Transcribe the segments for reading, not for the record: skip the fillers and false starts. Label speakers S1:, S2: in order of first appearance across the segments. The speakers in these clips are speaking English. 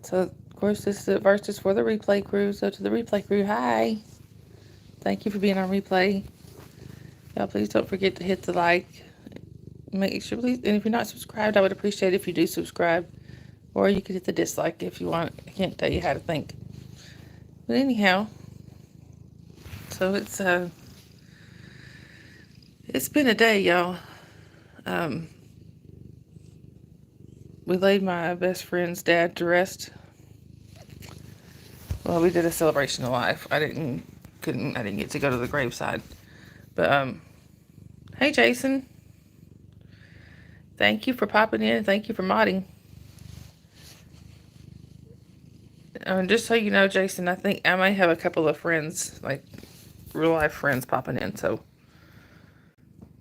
S1: So, of course, this verse is for the replay crew. So, to the replay crew, hi. Thank you for being on replay. Y'all, please don't forget to hit the like. Make sure, please, and if you're not subscribed, I would appreciate it if you do subscribe. Or you could hit the dislike if you want. I can't tell you how to think. But anyhow, so it's been a day, y'all. Um, we laid my best friend's dad to rest. Well, we did a celebration of life. I didn't get to go to the graveside. But hey Jason, thank you for popping in. Thank you for modding. Just so you know, Jason, I think I might have a couple of friends, like real life friends, popping in. So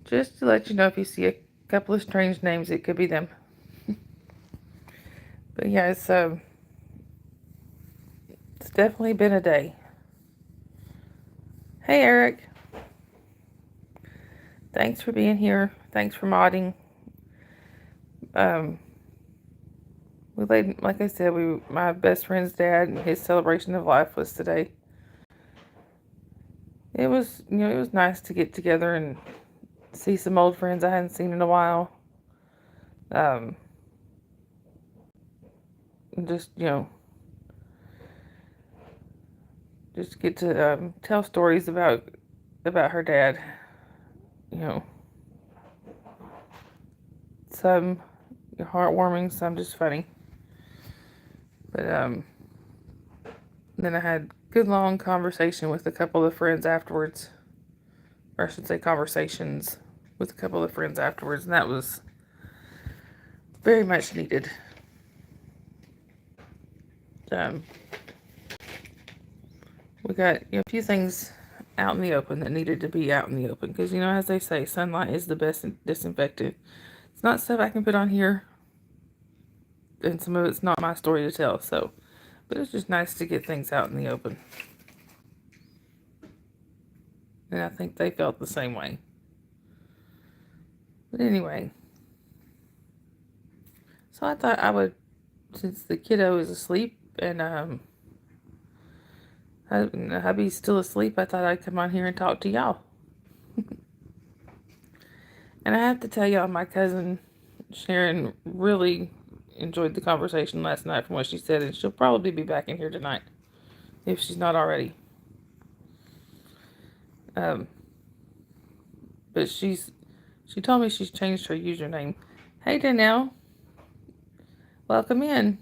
S1: just to let you know, if you see a couple of strange names, it could be them. But yeah, it's definitely been a day. Hey Eric, thanks for being here. Thanks for modding. Um, we laid, like I said, my best friend's dad and his celebration of life was today. It was, it was nice to get together and see some old friends I hadn't seen in a while. Just, just get to tell stories about her dad. You know, some heartwarming, some just funny. But then I had good long conversation with a couple of friends afterwards, or I should say conversations with a couple of friends afterwards, and that was very much needed. We got a few things out in the open that needed to be out in the open because, as they say, sunlight is the best disinfectant. It's not stuff I can put on here, and some of it's not my story to tell. So, but it's just nice to get things out in the open, and I think they felt the same way. But anyway, so I thought I would, since the kiddo is asleep and hubby's still asleep, I thought I'd come on here and talk to y'all. And I have to tell y'all, my cousin Sharon really enjoyed the conversation last night from what she said, and she'll probably be back in here tonight if she's not already. But she told me she's changed her username. Hey Danielle, welcome in.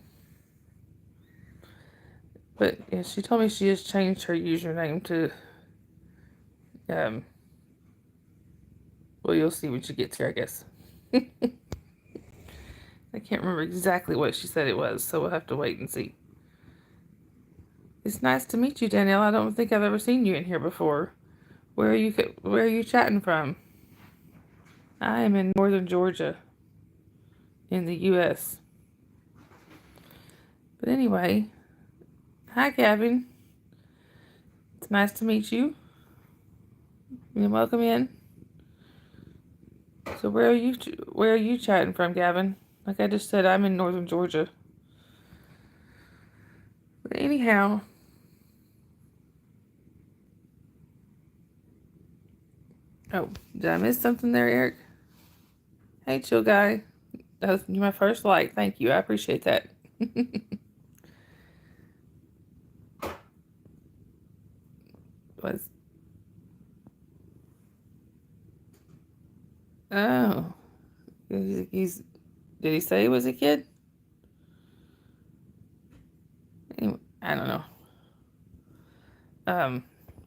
S1: But yeah, she told me she has changed her username to well, you'll see when she gets here, I guess. I can't remember exactly what she said it was, so we'll have to wait and see. It's nice to meet you, Danielle. I don't think I've ever seen you in here before. Where are you chatting from? I am in northern Georgia in the U.S. But anyway, hi, Gavin. It's nice to meet you. And welcome in. So where are you chatting from, Gavin? Like I just said, I'm in northern Georgia. But anyhow, oh, did I miss something there, Eric? Hey, chill guy. That was my first like. Thank you. I appreciate that. was oh, he's did he say he was a kid? Anyway, I don't know.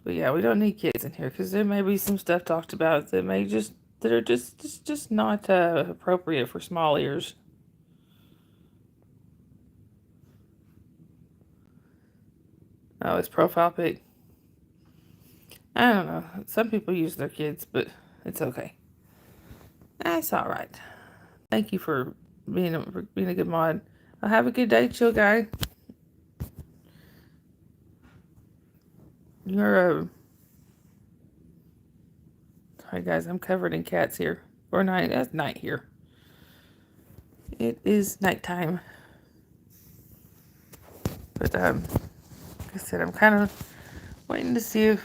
S1: But yeah, we don't need kids in here because there may be some stuff talked about that are just not appropriate for small ears. Oh, his profile pic. I don't know. Some people use their kids, but it's okay. That's all right. Thank you for being a good mod. I'll have a good day, chill guy. You're sorry guys, I'm covered in cats here. Or night. That's night here. It is nighttime. But like I said, I'm kind of waiting to see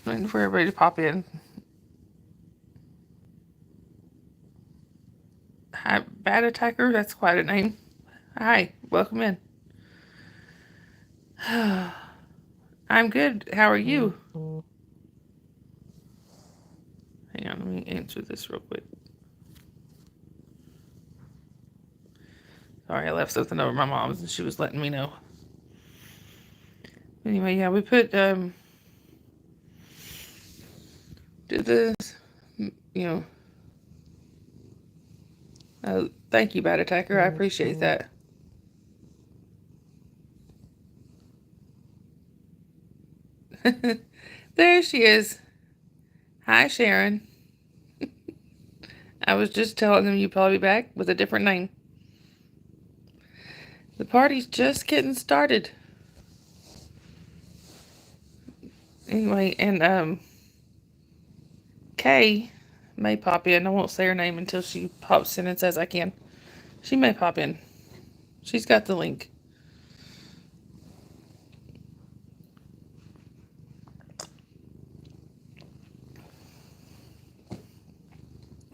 S1: waiting for everybody to pop in. Hi, Bad Attacker, that's quite a name. Hi, welcome in. I'm good. How are you? Hang on, let me answer this real quick. Sorry, I left something over my mom's and she was letting me know. Anyway, yeah, we put did this, you know. Thank you, Bad Attacker. I appreciate that. There she is. Hi, Sharon. I was just telling them you'd probably be back with a different name. The party's just getting started. Anyway, and Kay may pop in. I won't say her name until she pops in and says I can. She may pop in. She's got the link.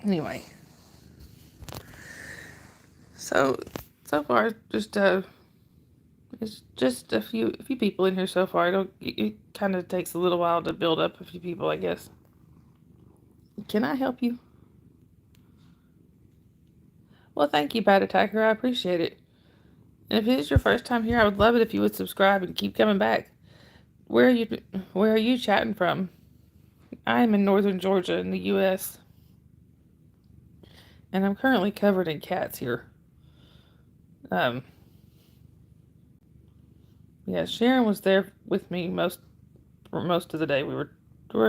S1: Anyway. So far, it's just a few people in here so far. It kind of takes a little while to build up a few people, I guess. Can I help you? Well, thank you, Bad Attacker. I appreciate it. And if it is your first time here, I would love it if you would subscribe and keep coming back. Where are you chatting from? I am in northern Georgia in the U.S. And I'm currently covered in cats here. Yeah, Sharon was there with me for most of the day. We were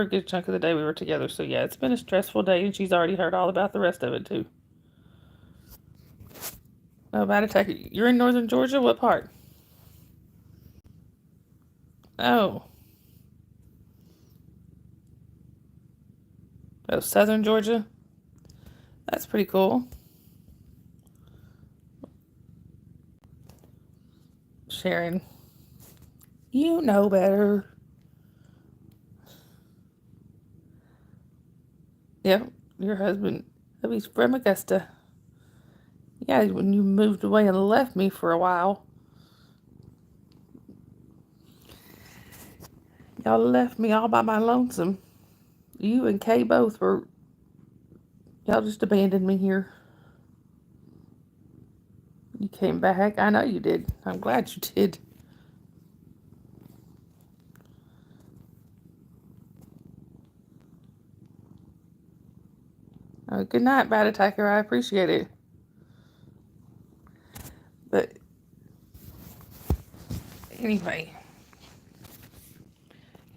S1: a good chunk of the day we were together. So yeah, it's been a stressful day, and she's already heard all about the rest of it too. Oh, Bad Attacker, you're in northern Georgia? What part? Oh, southern Georgia? That's pretty cool. Sharon, you know better. Yep, your husband, he's from Augusta. Yeah, when you moved away and left me for a while. Y'all left me all by my lonesome. You and Kay both were... Y'all just abandoned me here. You came back. I know you did. I'm glad you did. Good night, Bad Attacker. I appreciate it. But anyway,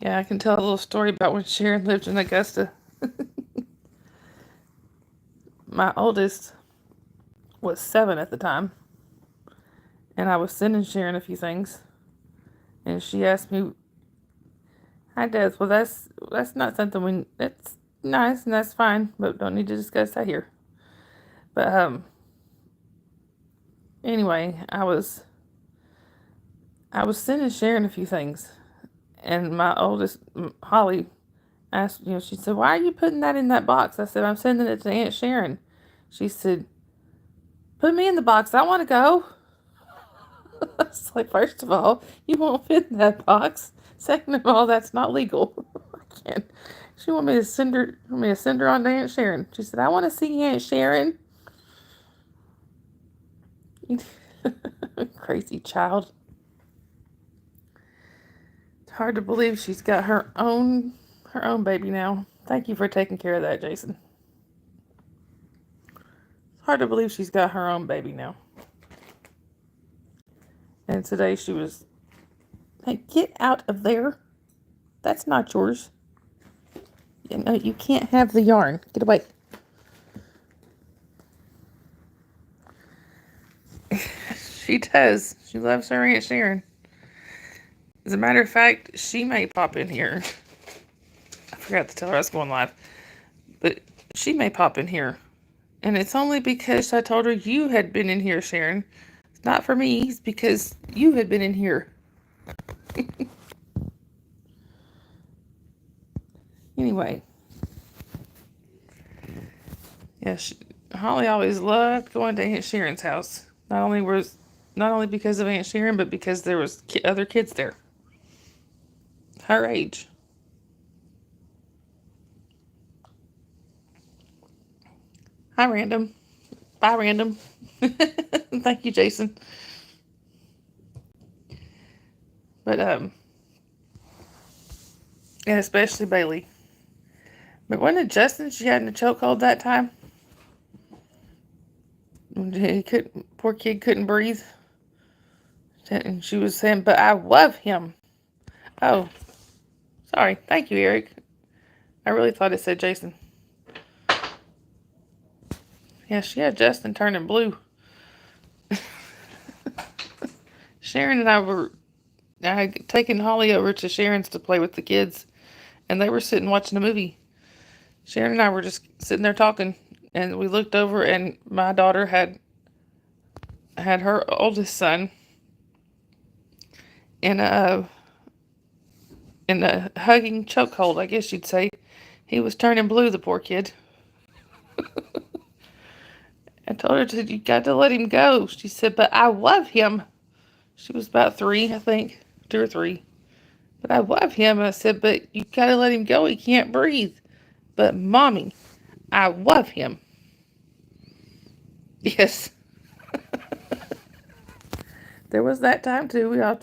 S1: yeah, I can tell a little story about when Sharon lived in Augusta. My oldest was 7 at the time, and I was sending Sharon a few things, and she asked me, "Hi, Des. Well, that's not something that's nice and that's fine, but don't need to discuss that here." But anyway, I was sending Sharon a few things, and my oldest, Holly, asked, she said, "Why are you putting that in that box?" I said, "I'm sending it to Aunt Sharon." She said, "Put me in the box. I want to go." I was like, first of all, you won't fit in that box. Second of all, that's not legal. I can't. She wanted me to send her on to Aunt Sharon. She said, "I want to see Aunt Sharon." Crazy child. It's hard to believe she's got her own baby now. Thank you for taking care of that, Jason. It's hard to believe she's got her own baby now. And today she was, "Hey, get out of there. That's not yours. You can't have the yarn. Get away." She does. She loves her Aunt Sharon. As a matter of fact, she may pop in here. I forgot to tell her I was going live. But she may pop in here. And it's only because I told her you had been in here, Sharon. Not for me, it's because you had been in here. Anyway. Yeah, Holly always loved going to Aunt Sharon's house. Not only because of Aunt Sharon, but because there was other kids there, her age. Hi, Random. Bye, Random. Thank you, Jason. But and especially Bailey. But wasn't it Justin she had in a chokehold that time? Poor kid couldn't breathe. And she was saying, but I love him. Oh, sorry. Thank you, Eric. I really thought it said Jason. Yeah, she had Justin turning blue. Sharon and I had taken Holly over to Sharon's to play with the kids, and they were sitting watching a movie. Sharon and I were just sitting there talking, and we looked over, and my daughter had her oldest son in a hugging chokehold, I guess you'd say. He was turning blue, the poor kid. I told her, you got to let him go. She said, but I love him. She was about 3, I think, 2 or 3. But I love him. I said, but you got to let him go. He can't breathe. But Mommy, I love him. Yes. There was that time too.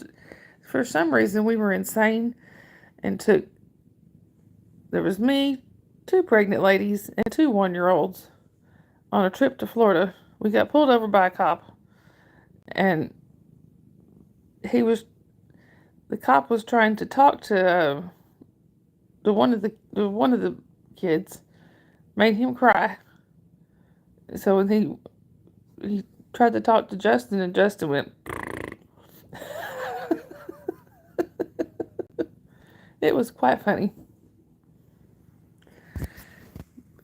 S1: For some reason, we were insane and there was me, 2 pregnant ladies, and 2 1-year-olds on a trip to Florida. We got pulled over by a cop, and the cop was trying to talk to one of the kids, made him cry. So when he tried to talk to Justin, and Justin went. It was quite funny.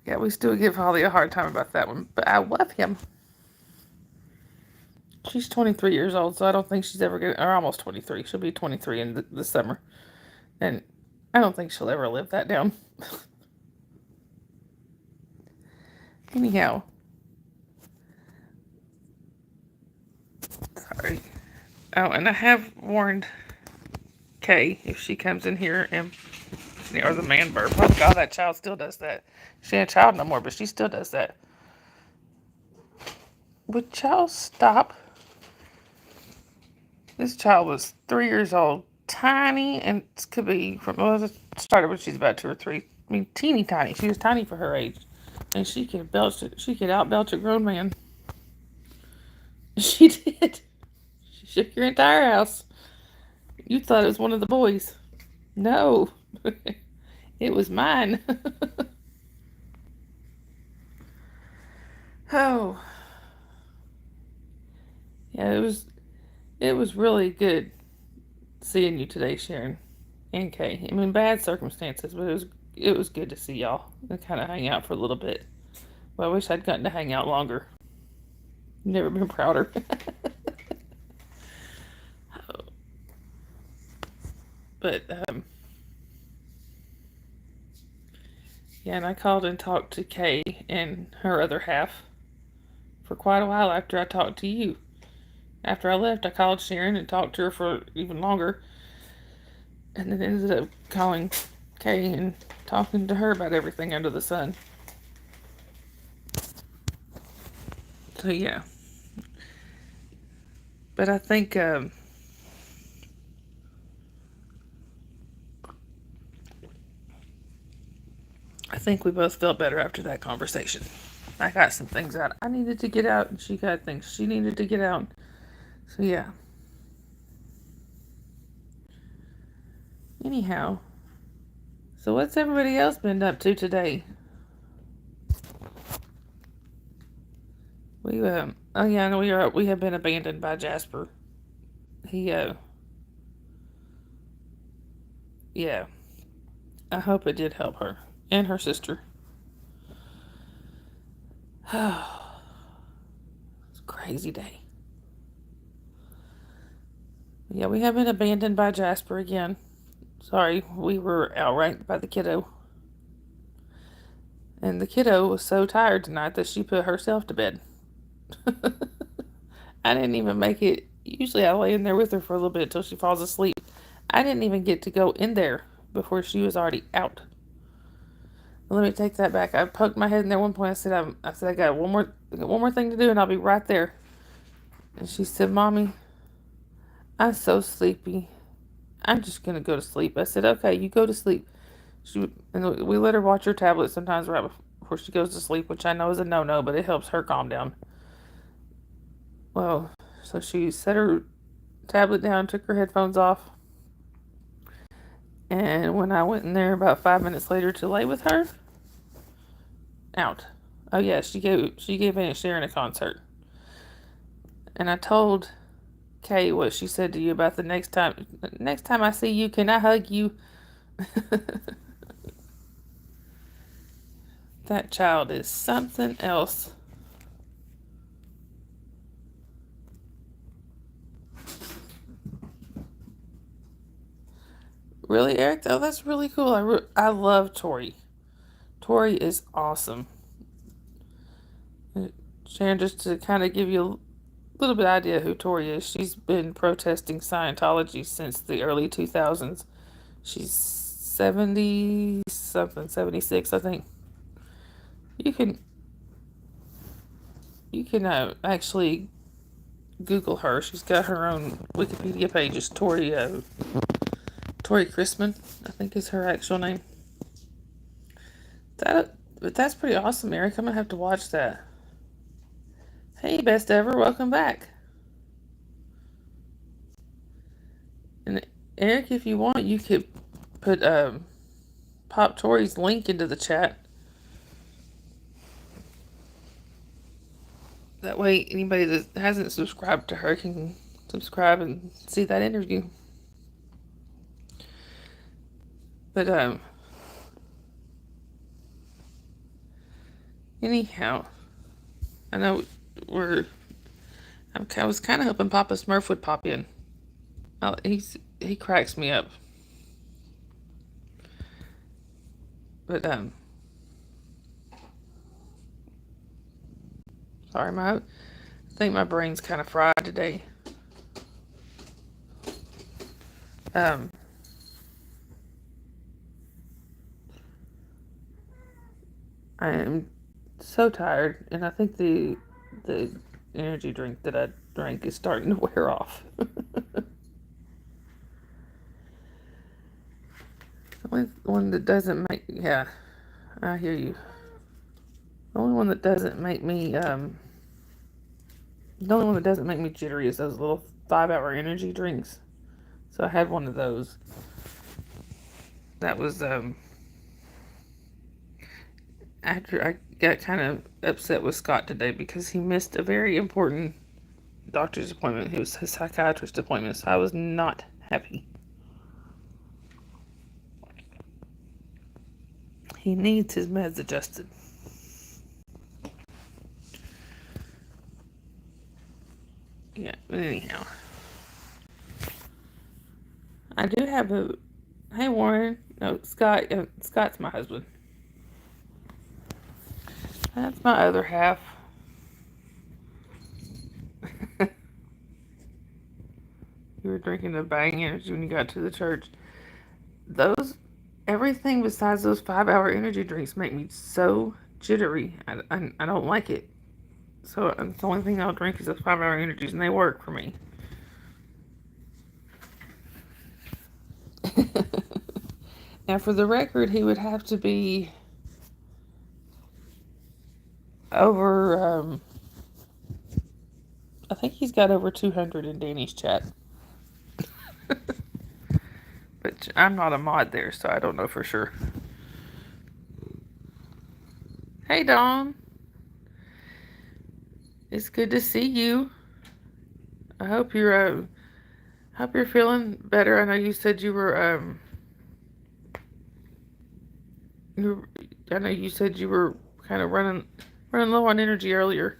S1: Yeah, we still give Holly a hard time about that one, but I love him. She's 23 years old, so I don't think she's ever going to, or almost 23. She'll be 23 in the summer. And I don't think she'll ever live that down. Anyhow. Sorry. Oh, and I have warned Kay if she comes in here or the man burp. Oh, God, that child still does that. She ain't a child no more, but she still does that. Would y'all stop? This child was 3 years old, tiny, and could be it started when she's about 2 or 3. I mean, teeny tiny. She was tiny for her age, and she could out belch a grown man. She did. She shook your entire house. You thought it was one of the boys. No, it was mine. Oh, yeah, it was really good seeing you today, Sharon and Kay. I mean, bad circumstances, but it was good to see y'all and kind of hang out for a little bit. Well, I wish I'd gotten to hang out longer. Never been prouder. But yeah, and I called and talked to Kay and her other half for quite a while after I talked to you. After I left, I called Sharon and talked to her for even longer, and then ended up calling Kay and talking to her about everything under the sun. So yeah, but I think we both felt better after that conversation. I got some things out I needed to get out, and she got things she needed to get out. So yeah. Anyhow, so what's everybody else been up to today? We oh yeah, no, we have been abandoned by Jasper. He yeah. I hope it did help her and her sister. It's a crazy day. Yeah, we have been abandoned by Jasper again. Sorry, we were outranked by the kiddo. And the kiddo was so tired tonight that she put herself to bed. I didn't even make it. Usually I lay in there with her for a little bit until she falls asleep. I didn't even get to go in there before she was already out. Let me take that back. I poked my head in there one point. I said I got one more thing to do, and I'll be right there. And she said, "Mommy, I'm so sleepy. I'm just gonna go to sleep." I said, "Okay, you go to sleep." And we let her watch her tablet sometimes right before she goes to sleep, which I know is a no-no, but it helps her calm down. Well, so she set her tablet down, took her headphones off, and when I went in there about 5 minutes later to lay with her, out. Oh yeah, she gave Aunt Sharon a concert, and I told Kay what she said to you about the next time. Next time I see you, can I hug you? That child is something else. Really, Eric? Oh, that's really cool. I love Tori. Tori is awesome. Sharon, just to kind of give you a little bit idea who Tori is, she's been protesting Scientology since the early 2000s. She's 70 something, 76, I think. You can actually Google her. She's got her own Wikipedia page. It's Tori Chrisman, I think is her actual name. But that's pretty awesome, Eric. I'm gonna have to watch that. Hey, best ever, welcome back. And Eric, if you want, you could put Pop Tori's link into the chat. That way, anybody that hasn't subscribed to her can subscribe and see that interview. But anyhow, I know I was kind of hoping Papa Smurf would pop in. He cracks me up. But sorry, I think my brain's kind of fried today. I am so tired, and I think the energy drink that I drank is starting to wear off. The only one that doesn't make, yeah, I hear you. The only one that doesn't make me jittery is those little 5-hour energy drinks. So I had one of those. That was after I got kind of upset with Scott today because he missed a very important doctor's appointment. It was his psychiatrist appointment, so I was not happy. He needs his meds adjusted. Yeah, but anyhow. I do have a... Hey, Warren. No, Scott. Scott's my husband. That's my other half. You were drinking the Bang Energy when you got to the church. Everything besides those 5-hour energy drinks make me so jittery. I don't like it. So the only thing I'll drink is those 5-hour energies, and they work for me. Now, for the record, he would have to be over, I think he's got over 200 in Danny's chat. But I'm not a mod there, so I don't know for sure. Hey, Dawn. It's good to see you. I hope you're feeling better. I know you said you were I know you said you were kind of running low on energy earlier.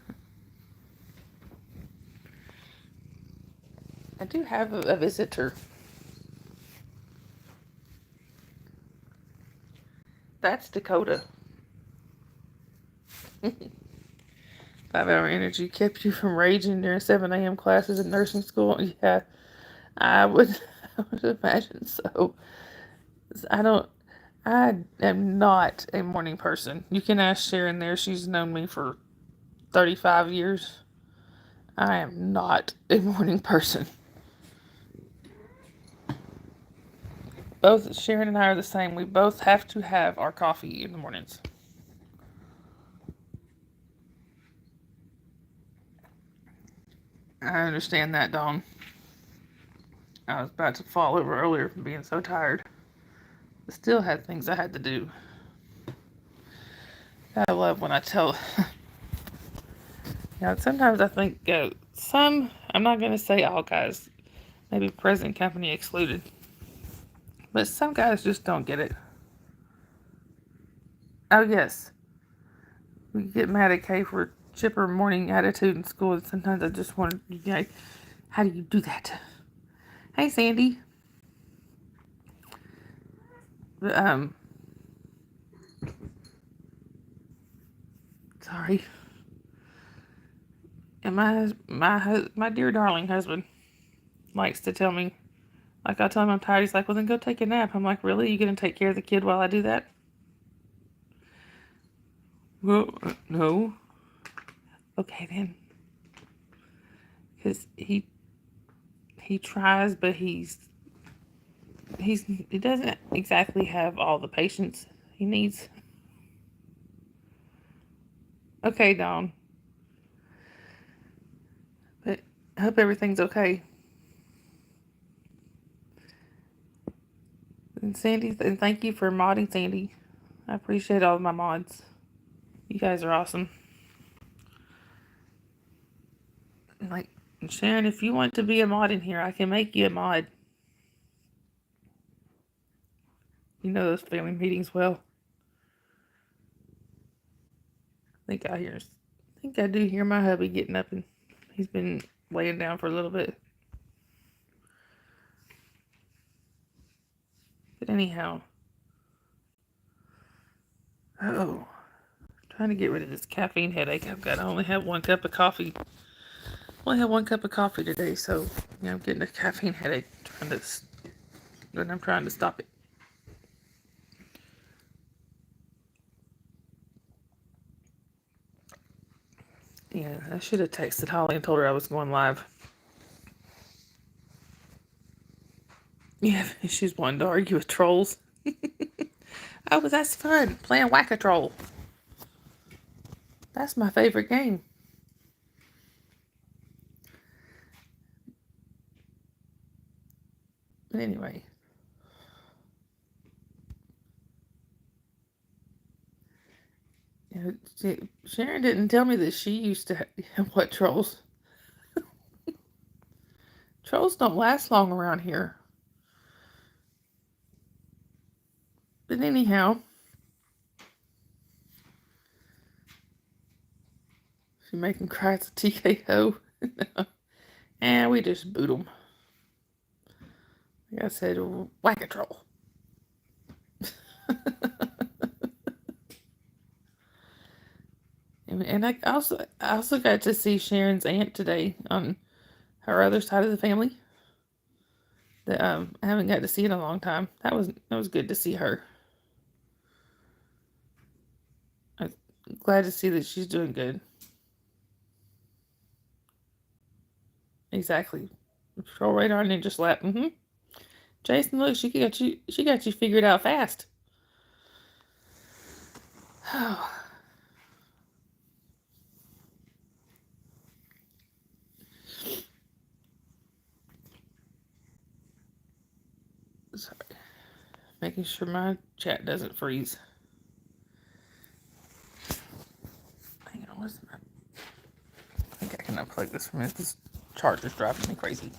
S1: I do have a visitor. That's Dakota. 5 hour energy kept you from raging during 7 a.m. classes in nursing school. Yeah, I would, I would imagine so. I am not a morning person. You can ask Sharon there. She's known me for 35 years. I am not a morning person. Both Sharon and I are the same. We both have to have our coffee in the mornings. I understand that, Dawn. I was about to fall over earlier from being so tired. I still had things I had to do. I love when I tell. Sometimes I think I'm not going to say all guys, maybe present company excluded, but some guys just don't get it. Oh, yes. We get mad at Kay for chipper morning attitude in school, and sometimes I just want to, how do you do that? Hey, Sandy. But, sorry. And my dear darling husband likes to tell me, like I tell him I'm tired, he's like, well, then go take a nap. I'm like, really? You going to take care of the kid while I do that? Well, no. Okay, then. Because he tries, but he doesn't exactly have all the patience he needs. Okay, Dawn. But I hope everything's okay. And Sandy, and thank you for modding, Sandy. I appreciate all of my mods. You guys are awesome. Like, Sharon, if you want to be a mod in here, I can make you a mod. You know those family meetings well. I think I do hear my hubby getting up, and he's been laying down for a little bit. But anyhow, trying to get rid of this caffeine headache I've got. I only have 1 cup of coffee. Only have 1 cup of coffee today, so I'm getting a caffeine headache. I'm trying to stop it. Yeah, I should have texted Holly and told her I was going live. Yeah, she's wanting to argue with trolls. Oh, but that's fun, playing Whack-A-Troll. That's my favorite game. But anyway. Sharon didn't tell me that she used to what trolls. Trolls don't last long around here. But anyhow, she make him cry. It's a TKO. And we just boot them. Like I said, Whack-A-Troll. And I also got to see Sharon's aunt today on her other side of the family. That I haven't got to see in a long time. That was good to see her. I'm glad to see that she's doing good. Exactly. Troll radar ninja slap. Jason, look, she got you figured out fast. Sorry. Making sure my chat doesn't freeze. Hang on, I think I can unplug this from it. This charger's driving me crazy.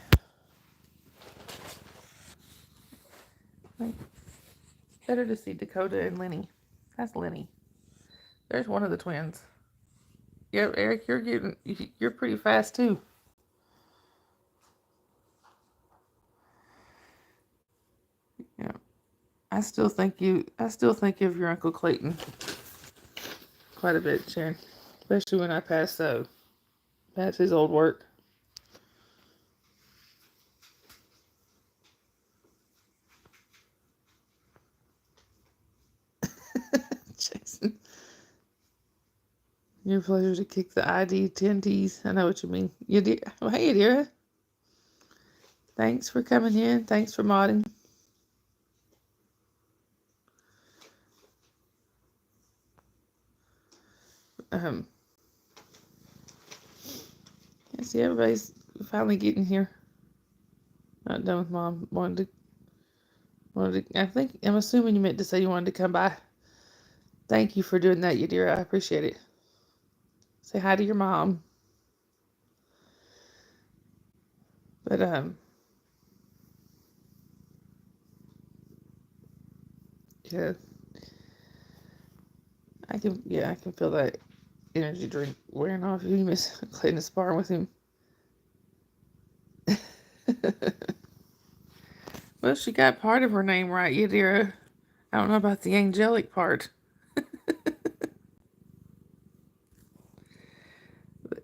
S1: Better to see Dakota and Lenny. That's Lenny. There's one of the twins. Yeah, Eric, you're pretty fast too. I still think of your Uncle Clayton quite a bit, Sharon. Especially when I pass his old work. Jason. Your pleasure to kick the ID 10Ts. I know what you mean. Oh, hey, Adira. Thanks for coming in. Thanks for modding. I see everybody's finally getting here. Not done with Mom. I'm assuming you meant to say you wanted to come by. Thank you for doing that, Yadira. I appreciate it. Say hi to your mom. But yeah, I can feel that energy drink wearing off. You miss Clayton sparring with him. Well, she got part of her name right, Yadira. I don't know about the angelic part. But,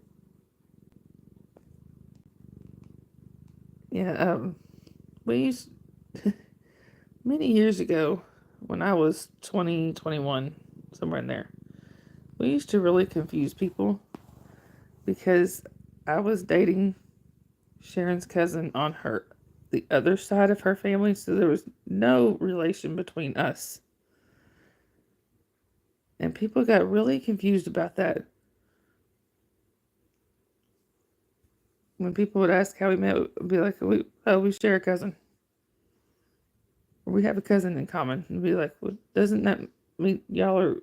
S1: yeah, we used many years ago when I was 20, 21, somewhere in there. We used to really confuse people because I was dating Sharon's cousin on the other side of her family, so there was no relation between us. And people got really confused about that. When people would ask how we met, we'd be like, we share a cousin. Or we have a cousin in common. And be like, well, doesn't that mean y'all are...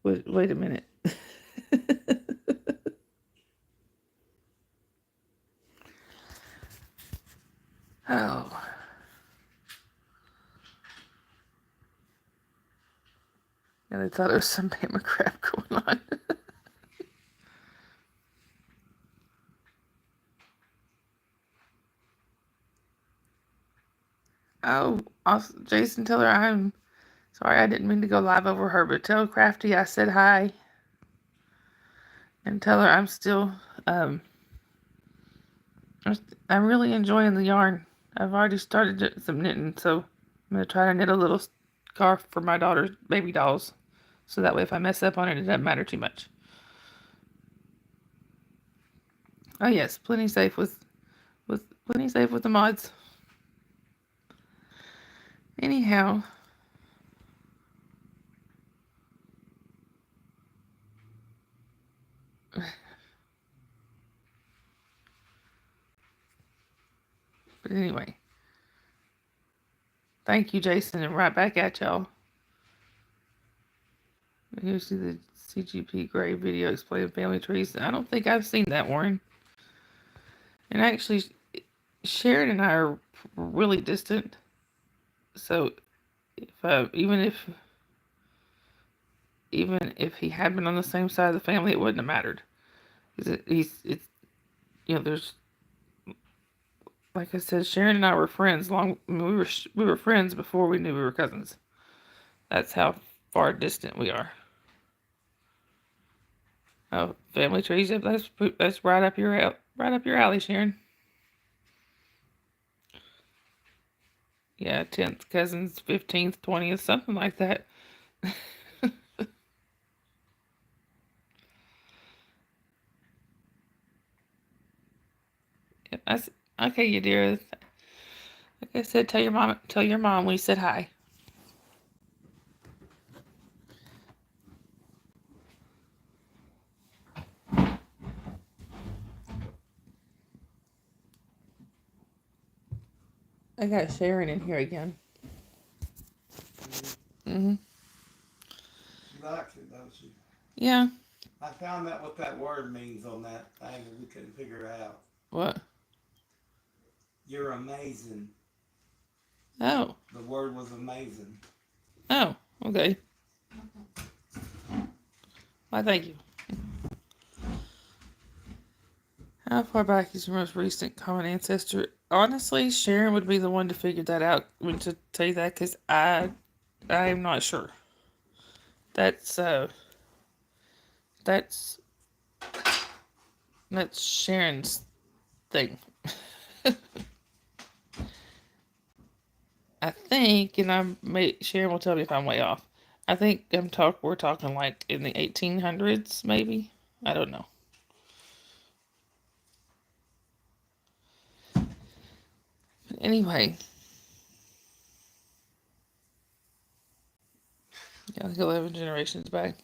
S1: Wait a minute. Oh. And I thought there was some Bama crap going on. Oh, also, Jason, tell her I'm sorry I didn't mean to go live over her, but tell Crafty I said hi. And tell her I'm still, I'm really enjoying the yarn. I've already started some knitting, so I'm going to try to knit a little scarf for my daughter's baby dolls. So that way if I mess up on it, it doesn't matter too much. Oh yes, plenty safe with the mods. Anyhow. But anyway. Thank you, Jason, and right back at y'all. Here's the CGP Gray video explaining family trees. I don't think I've seen that, Warren. And actually, Sharon and I are really distant. So, even if he had been on the same side of the family, it wouldn't have mattered. There's, like I said, Sharon and I were friends. We were friends before we knew we were cousins. That's how far distant we are. Oh, family trees. That's right up your alley, Sharon. Yeah, 10th cousins, 15th, 20th, something like that. Okay, you dear. Like I said, tell your mom we said hi. I got Sharon in here again. Mm-hmm.
S2: She likes it, doesn't she?
S1: Yeah.
S2: I found out what that word means on that thing and we couldn't figure it out.
S1: What?
S2: You're amazing.
S1: Oh.
S2: The word was amazing.
S1: Oh, okay. Why, thank you. How far back is your most recent common ancestor? Honestly, Sharon would be the one to figure that out. When to tell you that, because I am not sure. That's uh, that's that's Sharon's thing. I think, and Sharon will tell me if I'm way off. I think we're talking like in the 1800s, maybe. I don't know. But anyway, yeah, like 11 generations back.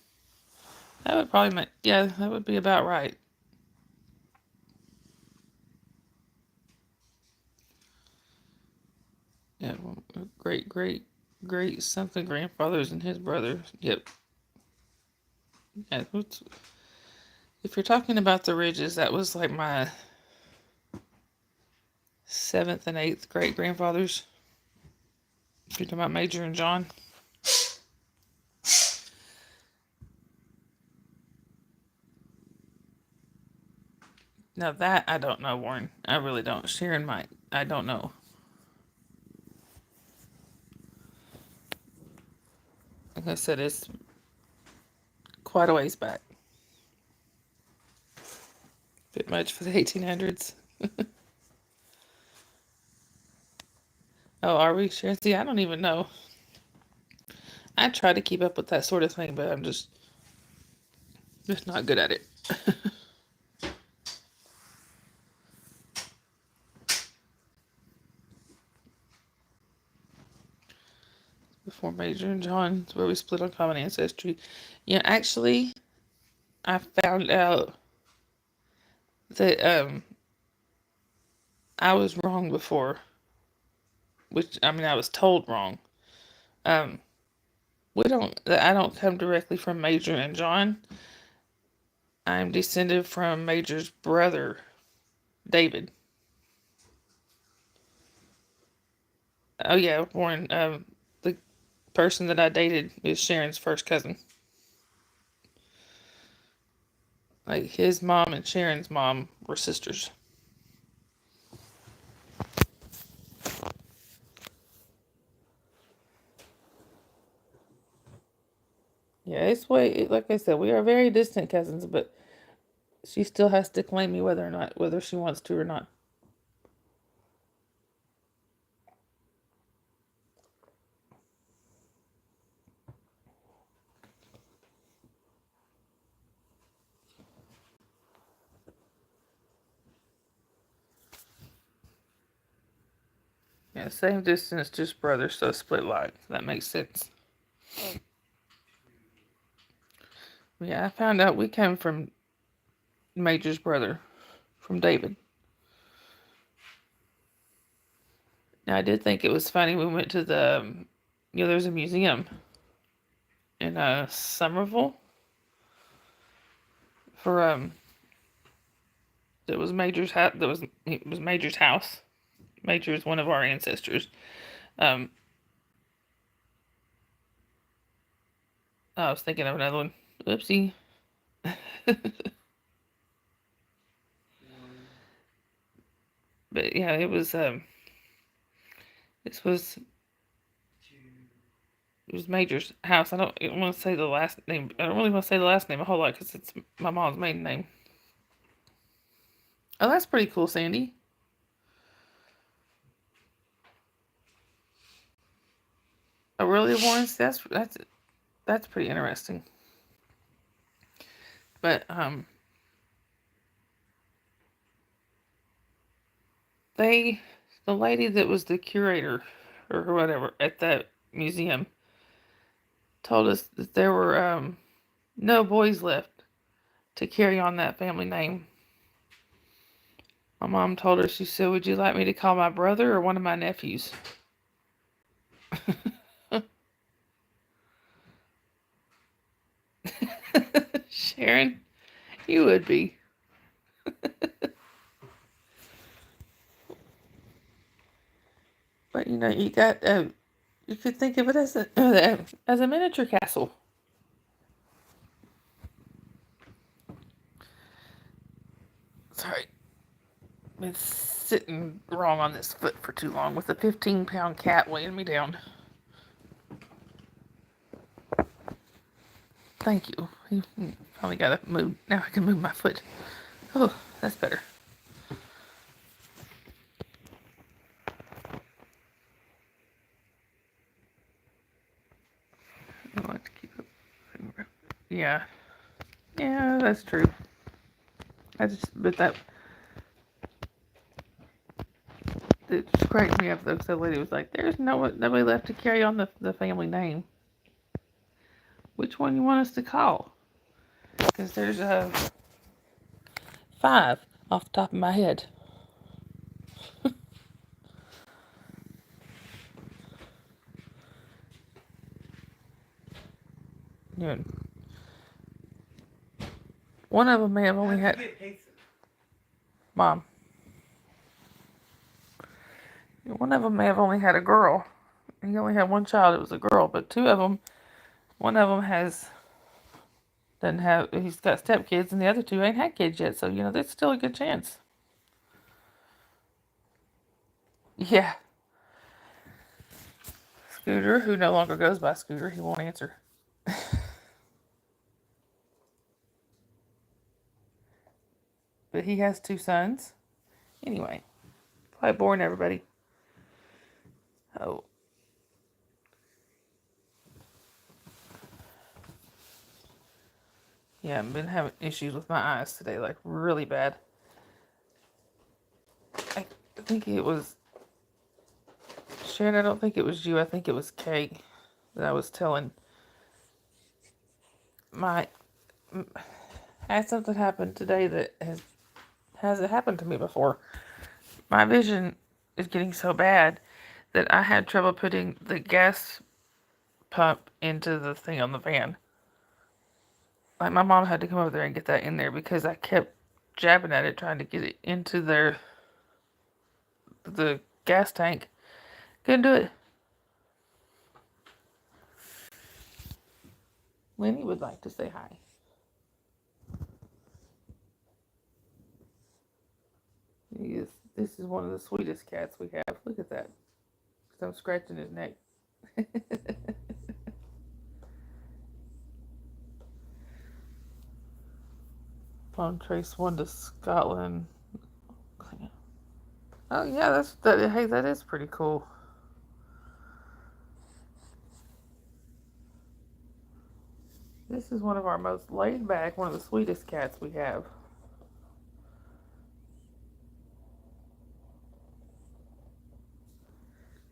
S1: That would probably make, yeah, that would be about right. Yeah, well, great something grandfathers and his brother. Yep. Yeah, if you're talking about the ridges, that was like my seventh and eighth great grandfathers. If you're talking about Major and John. Now that I don't know, Warren. I really don't. Sharon might. I don't know. Like I said, it's quite a ways back. Bit much for the 1800s. Oh, are we, Sharon? See, I don't even know. I try to keep up with that sort of thing, but I'm just not good at it. Before Major and John, where we split on common ancestry. Yeah, actually, I found out that I was wrong before, which I mean I was told wrong. Um, I don't come directly from Major and John. I'm descended from Major's brother, David. Oh yeah, Warren. The person that I dated is Sharon's first cousin. Like his mom and Sharon's mom were sisters. Yeah, like I said, we are very distant cousins, but she still has to claim me whether she wants to or not. Yeah, same distance, just brothers, so split line. That makes sense. Yeah, I found out we came from Major's brother, from David. Now, I did think it was funny. We went to there's a museum in Somerville for that was Major's house. It was Major's house. Major is one of our ancestors. Um, I was thinking of another one. Oopsie. But yeah, this was it was Major's house. I don't want to say the last name. I don't really want to say the last name a whole lot because it's my mom's maiden name. Oh, that's pretty cool, Sandy. Oh, really, Warren? That's pretty interesting. But they the lady that was the curator or whatever at that museum told us that there were no boys left to carry on that family name. My mom told her, she said, "Would you like me to call my brother or one of my nephews?" Sharon, you would be. But you could think of it as as a miniature castle. Sorry. been sitting wrong on this foot for too long with a 15-pound cat weighing me down. Thank you. You probably got to move. Now I can move my foot. Oh, that's better. I like to keep it. Yeah. Yeah, that's true. But that, it just cracks me up though, because the lady was like, there's nobody left to carry on the family name. Which one you want us to call? Because there's 5 off the top of my head. Yeah. One of them may have only had. Mom. One of them may have only had a girl. He only had one child. It was a girl, but 2 of them. One of them doesn't have. He's got stepkids, and the other 2 ain't had kids yet. So there's still a good chance. Yeah. Scooter, who no longer goes by Scooter, he won't answer. But he has 2 sons. Anyway, quite boring, everybody. Oh. Yeah, I've been having issues with my eyes today, like really bad. I think it was Sharon. I don't think it was you. I think it was Kate that I was telling. I had something happen today that hasn't happened to me before. My vision is getting so bad that I had trouble putting the gas pump into the thing on the van. Like my mom had to come over there and get that in there because I kept jabbing at it trying to get it into the gas tank. Couldn't do it. Lenny would like to say hi. This is one of the sweetest cats we have. Look at that. So I'm scratching his neck. Phone trace one to Scotland. Oh yeah, hey, that is pretty cool. This is one of our most laid back, one of the sweetest cats we have.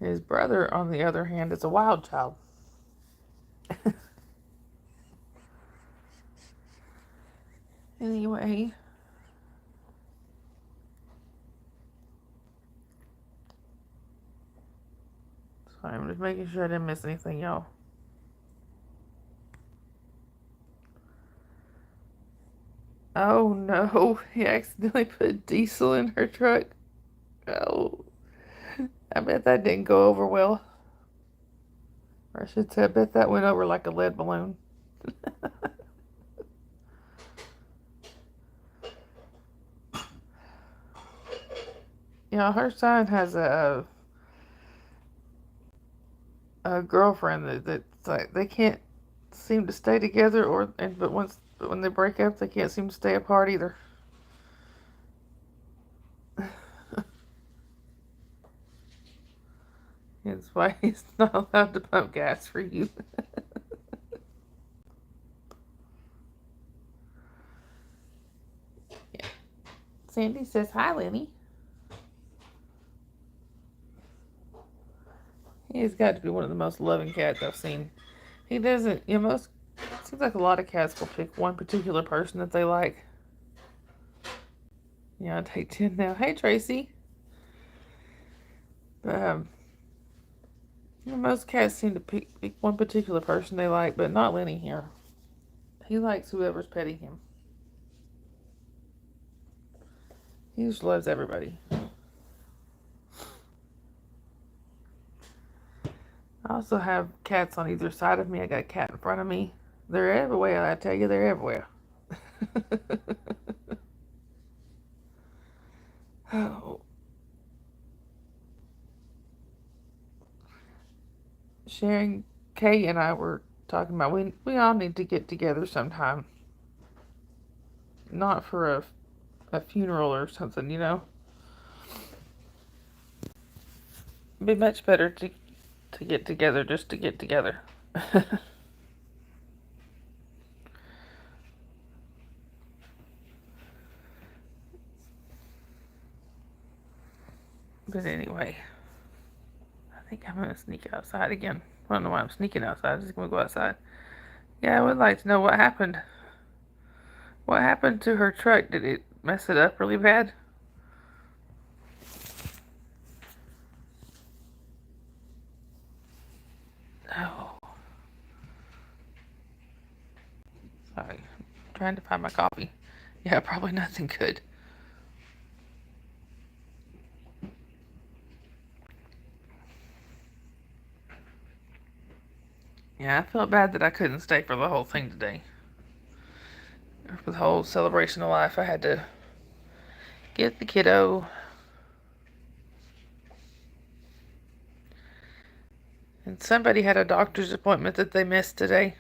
S1: His brother, on the other hand, is a wild child. Anyway. Sorry, I'm just making sure I didn't miss anything, y'all. Oh no, he accidentally put diesel in her truck. Oh, I bet that didn't go over well. Or I should say, I bet that went over like a lead balloon. Her son has a girlfriend that's like they can't seem to stay together, but when they break up, they can't seem to stay apart either. That's why he's not allowed to pump gas for you. Yeah. Sandy says hi, Lenny. He's got to be one of the most loving cats I've seen. He doesn't, seems like a lot of cats will pick one particular person that they like. Yeah, I take 10 now. Hey, Tracy. Most cats seem to pick one particular person they like, but not Lenny here. He likes whoever's petting him. He just loves everybody. I also have cats on either side of me. I got a cat in front of me. They're everywhere, I tell you, they're everywhere. Oh, Sharon, Kay, and I were talking about we all need to get together sometime. Not for a funeral or something, you know. It'd be much better to get together just to get together. But anyway, I think I'm gonna sneak outside again. I don't know why I'm sneaking outside. I'm just gonna go outside. Yeah, I would like to know what happened. What happened to her truck? Did it mess it up really bad? Oh, sorry. I'm trying to find my coffee. Yeah, probably nothing good. Yeah, I felt bad that I couldn't stay for the whole thing today. For the whole celebration of life, I had to get the kiddo. And somebody had a doctor's appointment that they missed today.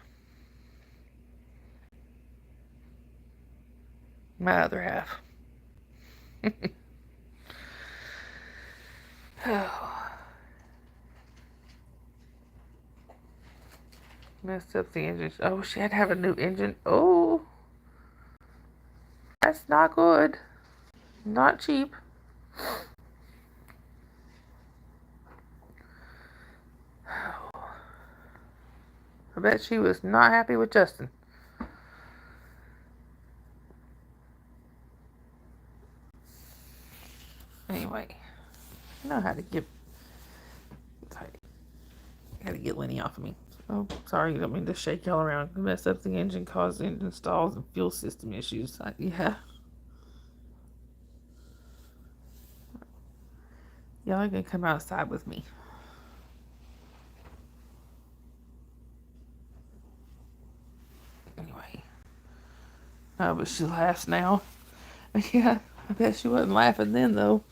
S1: My other half. Oh, messed up the engine. Oh, she had to have a new engine. Oh, that's not good. Not cheap. I bet she was not happy with Justin. Anyway, I know how to get. Sorry, I gotta get Lenny off of me. Oh, sorry, you don't mean to shake y'all around. Mess up the engine, cause engine stalls and fuel system issues. Yeah, y'all are gonna come outside with me. Anyway, but she laughs now. Yeah, I bet she wasn't laughing then though.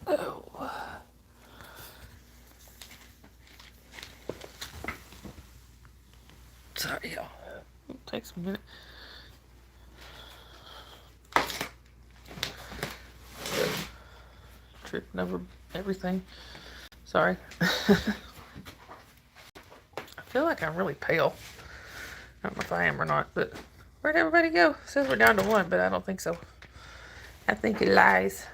S1: Oh, sorry, y'all. It takes a minute. Tripping over everything. Sorry. I feel like I'm really pale. I don't know if I am or not, but where'd everybody go? It says we're down to one, but I don't think so. I think it lies.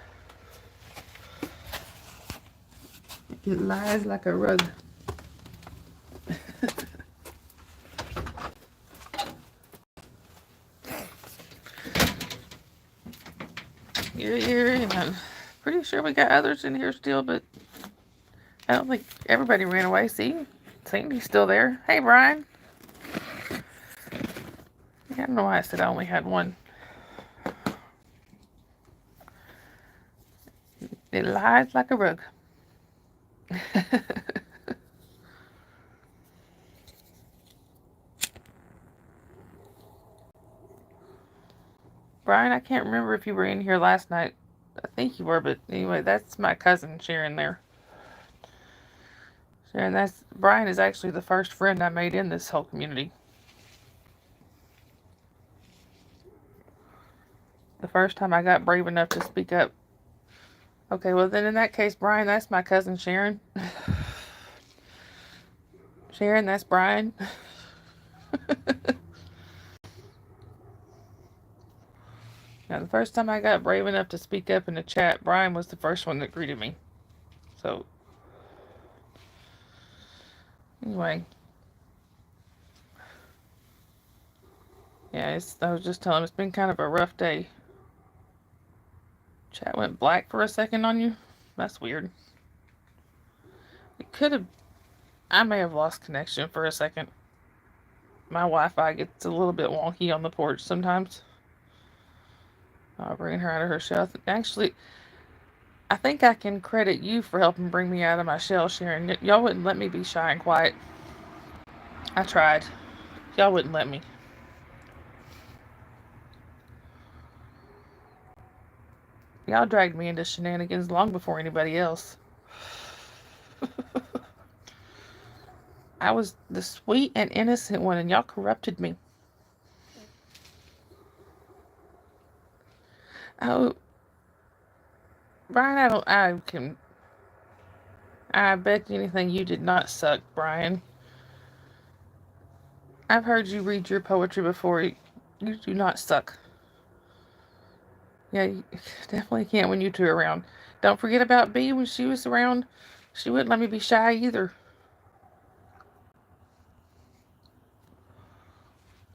S1: It lies like a rug. Yeah, and I'm pretty sure we got others in here still, but I don't think everybody ran away. See, Sandy's still there. Hey, Brian. Yeah, I don't know why I said I only had one. It lies like a rug. Brian, I can't remember if you were in here last night. I think you were, but anyway, that's my cousin Sharon there. Sharon, that's Brian is actually the first friend I made in this whole community. The first time I got brave enough to speak up. Okay, well then in that case, Brian, that's my cousin Sharon. Sharon, that's Brian. Now, the first time I got brave enough to speak up in the chat, Brian was the first one that greeted me. So, anyway, yeah, I was just telling him it's been kind of a rough day. Chat went black for a second on you. That's weird. It could have. I may have lost connection for a second. My Wi-Fi gets a little bit wonky on the porch sometimes. Bringing her out of her shell. Actually, I think I can credit you for helping bring me out of my shell, Sharon. Y'all wouldn't let me be shy and quiet. I tried. Y'all wouldn't let me. Y'all dragged me into shenanigans long before anybody else. I was the sweet and innocent one, and y'all corrupted me. Oh, Brian, I bet you anything you did not suck, Brian. I've heard you read your poetry before. You do not suck. Yeah, you definitely can't when you two are around. Don't forget about B when she was around. She wouldn't let me be shy either.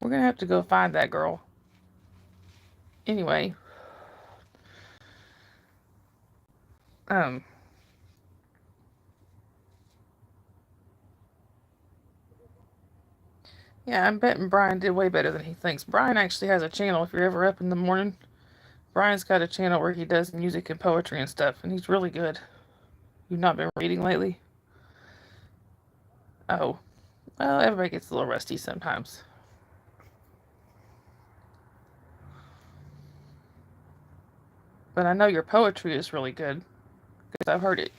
S1: We're gonna have to go find that girl. Anyway, um, yeah, I'm betting Brian did way better than he thinks. Brian actually has a channel if you're ever up in the morning. Brian's got a channel where he does music and poetry and stuff, and he's really good. You've not been reading lately? Oh, well, everybody gets a little rusty sometimes. But I know your poetry is really good because I've heard it.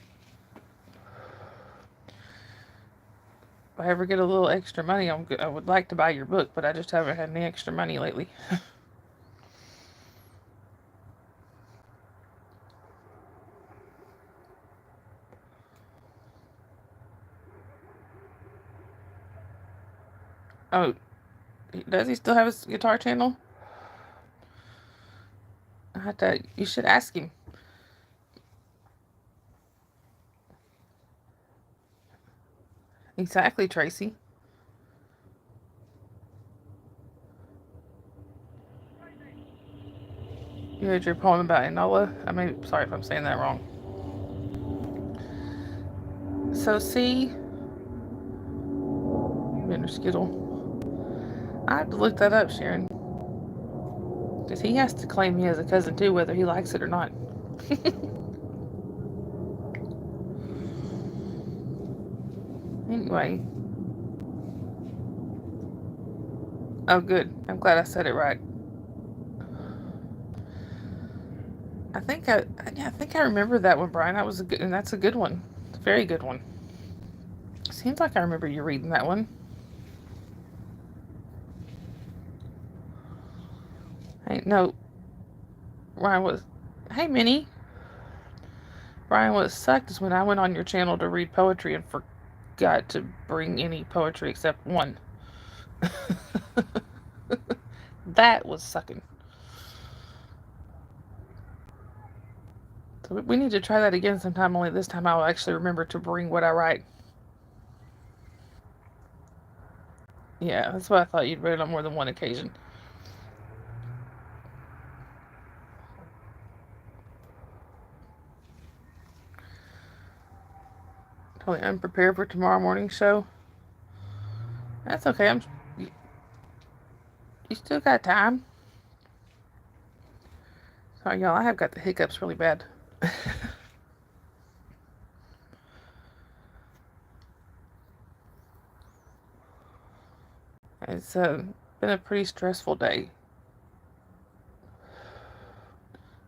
S1: If I ever get a little extra money, I would like to buy your book, but I just haven't had any extra money lately. Oh, does he still have his guitar channel? You should ask him. Exactly, Tracy. You read your poem about Enola? Sorry if I'm saying that wrong. So, see, Winter Skittle. I have to look that up, Sharon. Because he has to claim me as a cousin too, whether he likes it or not. Anyway. Oh, good. I'm glad I said it right. I think I remember that one, Brian. And that's a good one. It's a very good one. Seems like I remember you reading that one. Hey, no, Brian was. Hey, Minnie. Brian, what sucked is when I went on your channel to read poetry and forgot to bring any poetry except one. That was sucking. So we need to try that again sometime, only this time I will actually remember to bring what I write. Yeah, that's what I thought you'd read it on more than one occasion. Totally unprepared for tomorrow morning's show. That's okay. You still got time. Sorry, y'all. I have got the hiccups really bad. It's been a pretty stressful day.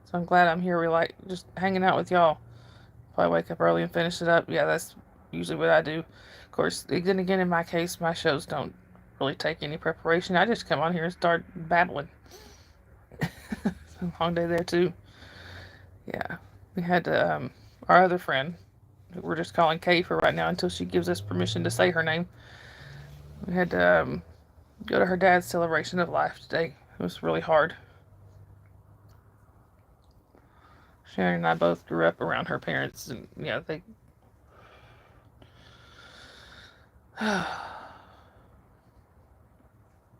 S1: So I'm glad I'm here. We like just hanging out with y'all. Probably wake up early and finish it up. Yeah, that's usually what I do. Of course, then again, in my case, my shows don't really take any preparation. I just come on here and start babbling. It's a long day there too. Yeah, we had our other friend, who we're just calling Kay for right now until she gives us permission to say her name. We had to go to her dad's celebration of life today. It was really hard. Sharon and I both grew up around her parents, and yeah,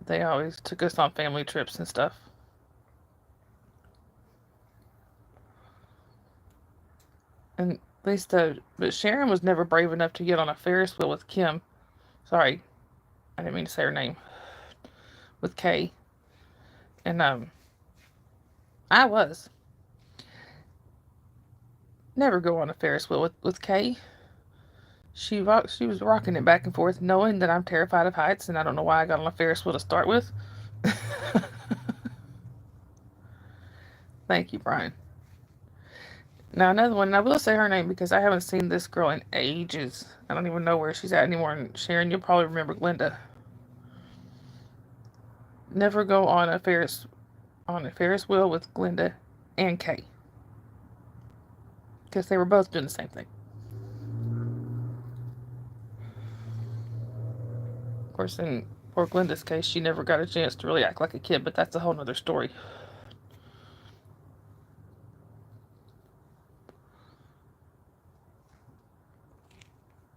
S1: they always took us on family trips and stuff. And at least, but Sharon was never brave enough to get on a Ferris wheel with Kim. Sorry, I didn't mean to say her name. With Kay, and I was never go on a Ferris wheel with Kay. She was rocking it back and forth, knowing that I'm terrified of heights, and I don't know why I got on a Ferris wheel to start with. Thank you, Brian. Now another one, and I will say her name because I haven't seen this girl in ages. I don't even know where she's at anymore. And Sharon, you'll probably remember Glenda. Never go on a Ferris wheel with Glenda and Kay because they were both doing the same thing. Of course, in poor Glenda's case, she never got a chance to really act like a kid, but that's a whole nother story.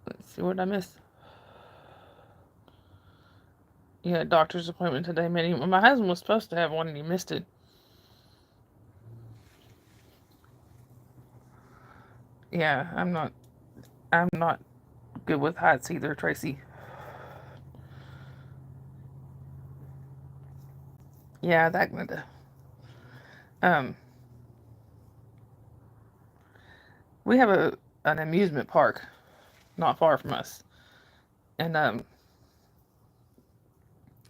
S1: Let's see what I missed. You had a doctor's appointment today, Minnie. Well, my husband was supposed to have one and he missed it. Yeah, I'm not good with heights either, Tracy. Yeah, that Glenda. Um, we have an amusement park not far from us, and at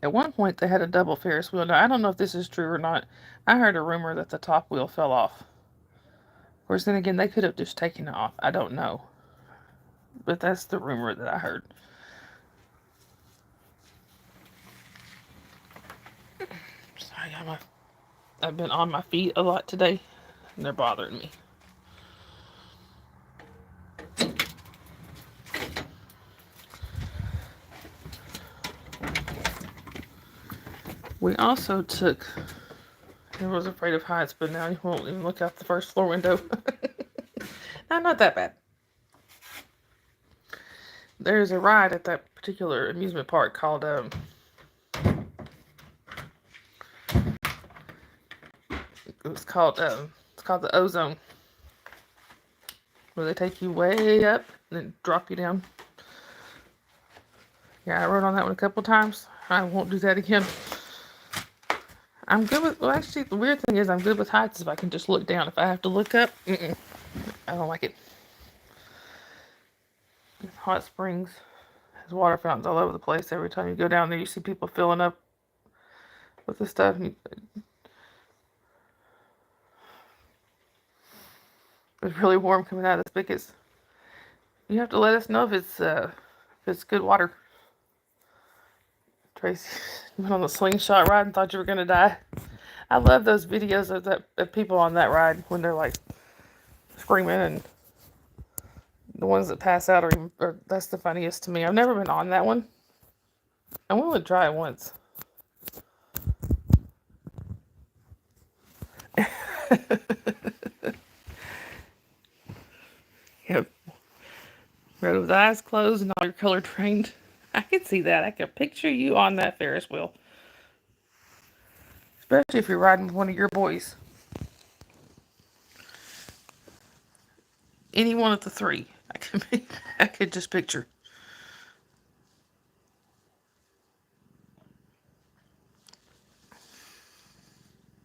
S1: one point they had a double Ferris wheel. Now I don't know if this is true or not. I heard a rumor that the top wheel fell off. Of course, then again, they could have just taken it off. I don't know, but that's the rumor that I heard. Sorry, I've been on my feet a lot today, and they're bothering me. We also took. I was afraid of heights, but now you won't even look out the first floor window. Not that bad. There's a ride at that particular amusement park called it's called the Ozone, where they take you way up and then drop you down. Yeah, I rode on that one a couple times. I won't do that again. I'm good with. Well, actually, the weird thing is I'm good with heights if I can just look down. If I have to look up, I don't like it. Hot Springs has water fountains all over the place. Every time you go down there, you see people filling up with the stuff. It's really warm coming out of the spigots. You have to let us know if it's good water. Tracy went on the slingshot ride and thought you were gonna die. I love those videos of people on that ride when they're like screaming, and the ones that pass out are that's the funniest to me. I've never been on that one. I want to try it once. Yeah, right with eyes closed and all your color trained. I can see that. I can picture you on that Ferris wheel, especially if you're riding with one of your boys. Any one of the three, I could just picture.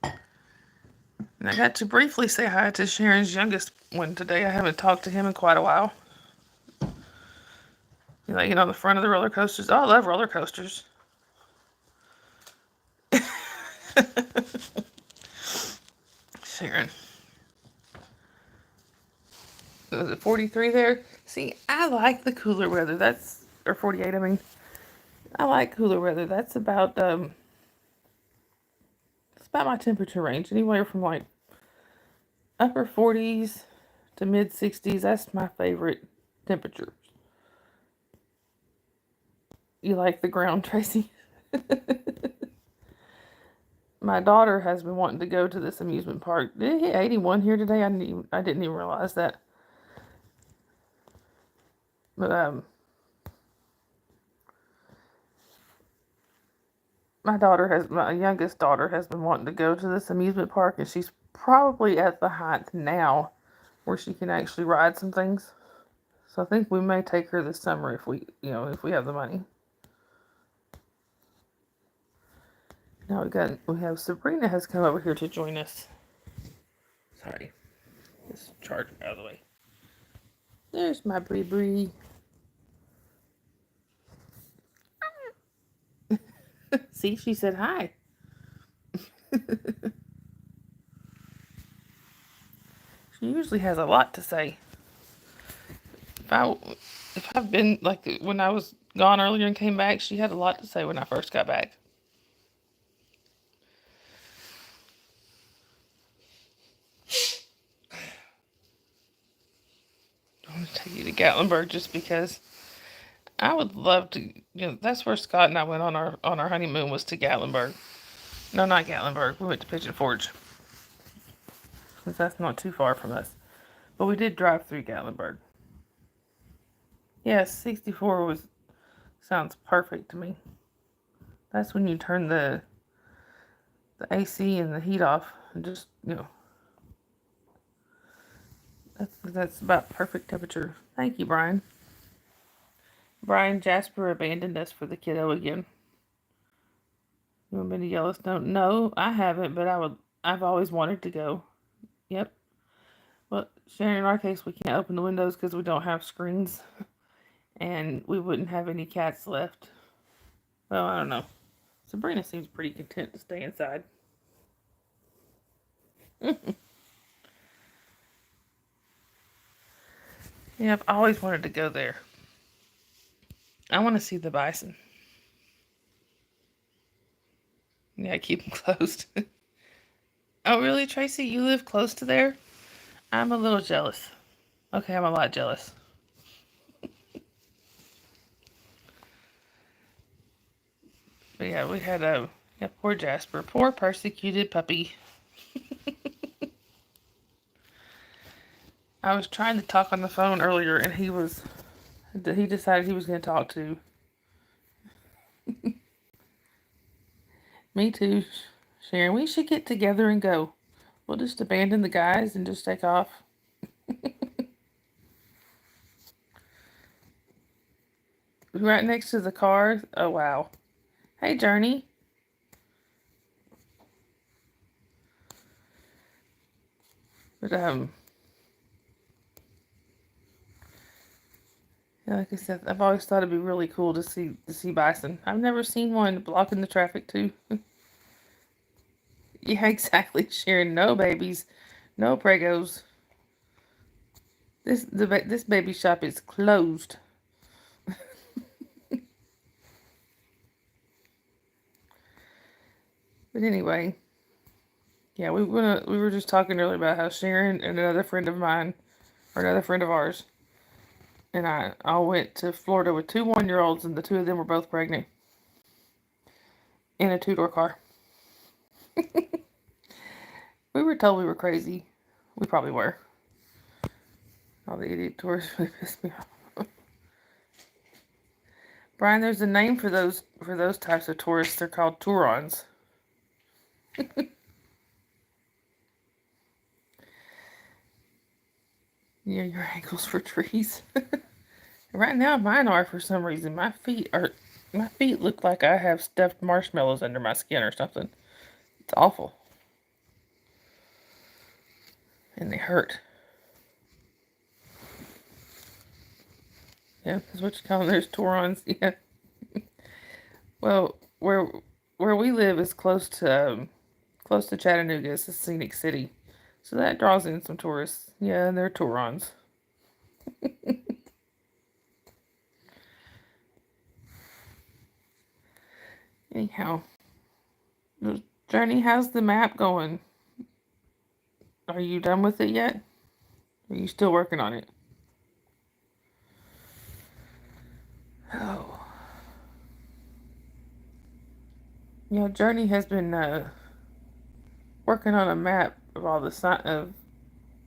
S1: And I got to briefly say hi to Sharon's youngest one today. I haven't talked to him in quite a while. You know, on the front of the roller coasters. Oh, I love roller coasters. Sharon. Was it 43 there? See, I like the cooler weather. Or 48, I mean. I like cooler weather. It's about my temperature range. Anywhere from like upper 40s to mid 60s. That's my favorite temperature. You like the ground, Tracy? My daughter has been wanting to go to this amusement park. Did it hit 81 here today? I didn't even realize that. But my youngest daughter has been wanting to go to this amusement park, and she's probably at the height now where she can actually ride some things. So I think we may take her this summer if we have the money. Now we have Sabrina has come over here to join us. Sorry, this charger out of the way. There's my Bree Bree. See, she said hi. She usually has a lot to say. If I if I've been like when I was gone earlier and came back, she had a lot to say when I first got back. I want to take you to Gatlinburg just because I would love to. That's where Scott and I went on our honeymoon was to Gatlinburg. No, not Gatlinburg. We went to Pigeon Forge because that's not too far from us. But we did drive through Gatlinburg. Yes, 64 was sounds perfect to me. That's when you turn the AC and the heat off and just that's about perfect temperature. Thank you, Brian. Brian Jasper abandoned us for the kiddo again. You want me to Yellowstone? No, I haven't, but I've always wanted to go. Yep. Well, Sharon, in our case, we can't open the windows because we don't have screens, and we wouldn't have any cats left. Well, I don't know. Sabrina seems pretty content to stay inside. Yeah, I've always wanted to go there. I want to see the bison. Yeah, keep them closed. Oh, really, Tracy? You live close to there? I'm a little jealous. Okay, I'm a lot jealous. But yeah, we had a poor Jasper, poor persecuted puppy. I was trying to talk on the phone earlier, and he decided he was going to talk to. Me too, Sharon. We should get together and go. We'll just abandon the guys and just take off. Right next to the car. Oh wow. Hey, Journey. But yeah, like I said, I've always thought it'd be really cool to see bison. I've never seen one blocking the traffic too. Yeah, exactly, Sharon. No babies, no pregos. This baby shop is closed. But anyway, yeah, we were just talking earlier about how Sharon and another friend of mine, or another friend of ours, and I all went to Florida with two 1-year olds, and the two of them were both pregnant in a two-door car. We were told we were crazy. We probably were. All the idiot tourists really pissed me off. Brian, there's a name for those types of tourists. They're called Tourons. Yeah, your ankles for trees. Right now, mine are for some reason. My feet look like I have stuffed marshmallows under my skin or something. It's awful, and they hurt. Yeah, that's what you call them. There's Torons. Yeah. Well, where we live is close to Chattanooga. It's a scenic city, so that draws in some tourists. Yeah, and they're Torons. Anyhow, Journey, how's the map going? Are you done with it yet? Are you still working on it? Oh, yeah. Journey has been working on a map of all the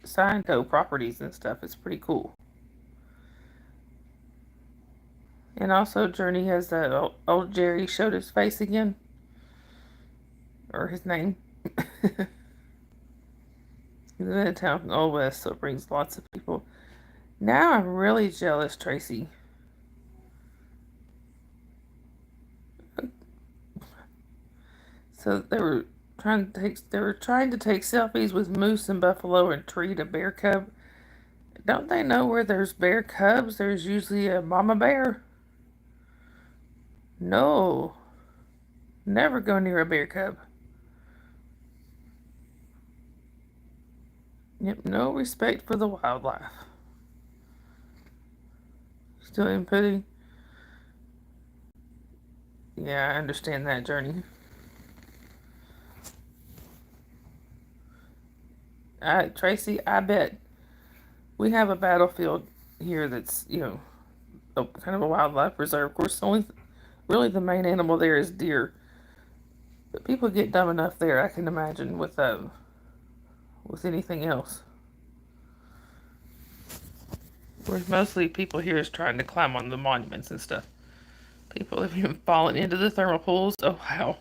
S1: Signco properties and stuff. It's pretty cool. And also, Journey has that old Jerry showed his face again, or his name. He's in a town from the Old West, so it brings lots of people. Now I'm really jealous, Tracy. So they were trying to take selfies with moose and buffalo and treat a bear cub. Don't they know where there's bear cubs? There's usually a mama bear. No, Never go near a bear cub. Yep, no respect for the wildlife. Still inputting. Yeah, I understand that journey. Tracy, I bet we have a battlefield here that's, kind of a wildlife reserve. Of course, really the main animal there is deer. But people get dumb enough there, I can imagine, with anything else. Whereas mostly people here is trying to climb on the monuments and stuff. People have even fallen into the thermal pools. Oh, wow.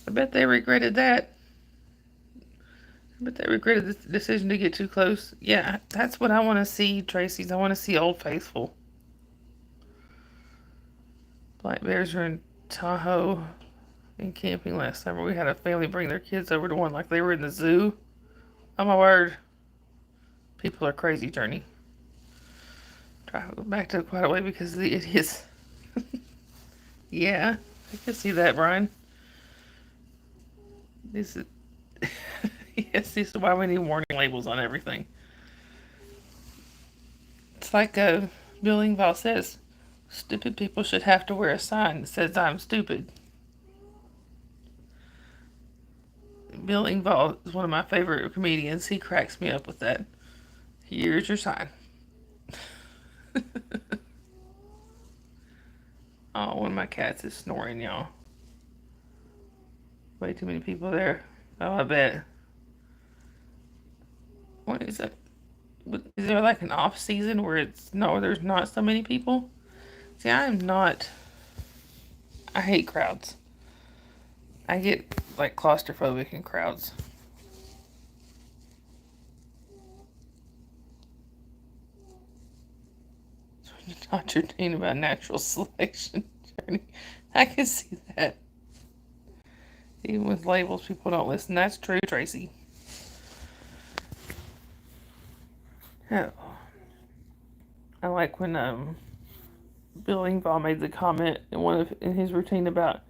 S1: I bet they regretted that. I bet they regretted the decision to get too close. Yeah, that's what I want to see, Tracy's. I want to see Old Faithful. Black bears are in Tahoe and camping last summer. We had a family bring their kids over to one like they were in the zoo. Oh, my word. People are crazy, Journey. Try to go back to quite a way because it is. Yeah, I can see that, Brian. This is. Yes, this is why we need warning labels on everything. It's like Bill Engvall says, stupid people should have to wear a sign that says I'm stupid. Bill Engvall is one of my favorite comedians. He cracks me up with that. Here's your sign. Oh, one of my cats is snoring, y'all. Way too many people there. Oh, I bet. What is that? Is there like an off season where there's not so many people? See, I'm not. I hate crowds. I get like claustrophobic in crowds. Not your thing about natural selection, Journey. I can see that. Even with labels, people don't listen. That's true, Tracy. Oh, I like when Bill Engvall made the comment in his routine about.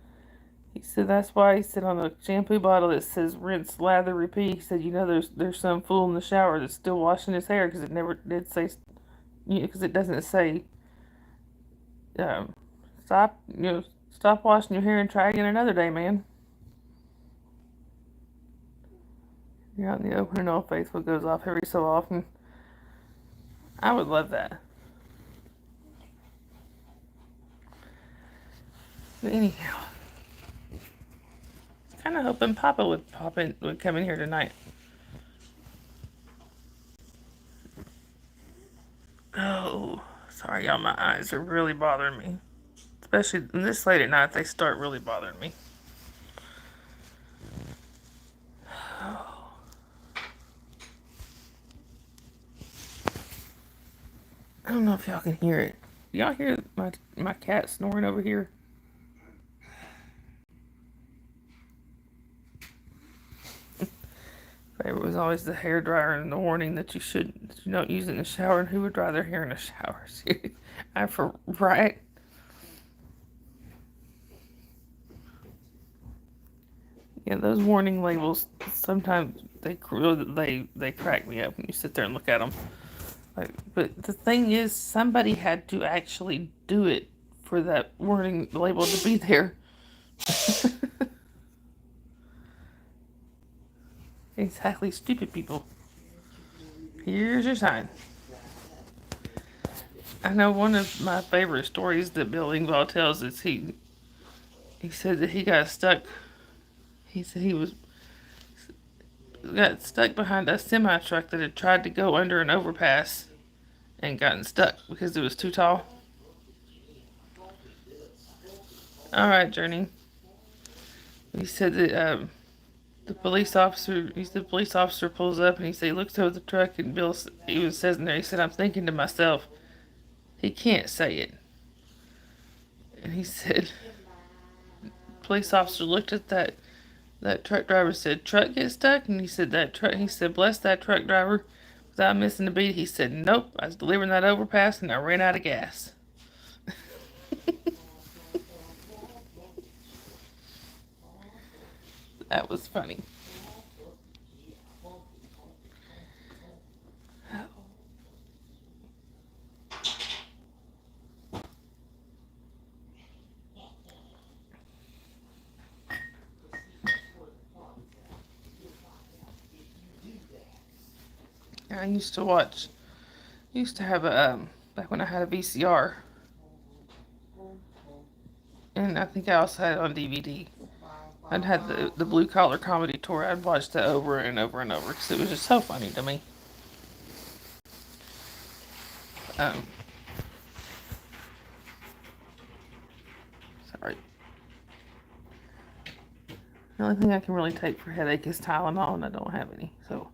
S1: He said that's why he said on the shampoo bottle it says rinse, lather, repeat. He said there's some fool in the shower that's still washing his hair because it never did say, because it doesn't say um, stop stop washing your hair and try again another day, man. You're out in the open and Old Faithful goes off every so often. I would love that. But anyhow, kind of hoping Papa would come in here tonight. Oh, sorry, y'all. My eyes are really bothering me. Especially this late at night, they start really bothering me. I don't know if y'all can hear it. Y'all hear my cat snoring over here? Favorite was always the hair dryer and the warning that you don't use it in the shower. And who would dry their hair in a shower? I for right. Yeah, those warning labels sometimes they crack me up when you sit there and look at them. Like, but the thing is, somebody had to actually do it for that warning label to be there. Exactly, stupid people. Here's your sign. I know one of my favorite stories that Bill Engvall tells is he said that he got stuck. He said he got stuck behind a semi truck that had tried to go under an overpass and gotten stuck because it was too tall. All right, Journey. He said that the police officer pulls up and he looks over the truck and Bill even says in there, he said, I'm thinking to myself, he can't say it. And he said, police officer looked at that truck driver, said, truck get stuck? And he said, bless that truck driver. Without missing a beat, he said, nope, I was delivering that overpass and I ran out of gas. That was funny. I used to have a, back when I had a VCR, and I think I also had it on DVD. I'd had the Blue Collar Comedy Tour. I'd watched that over and over and over because it was just so funny to me. Um, Sorry. The only thing I can really take for headache is Tylenol, and I don't have any. So,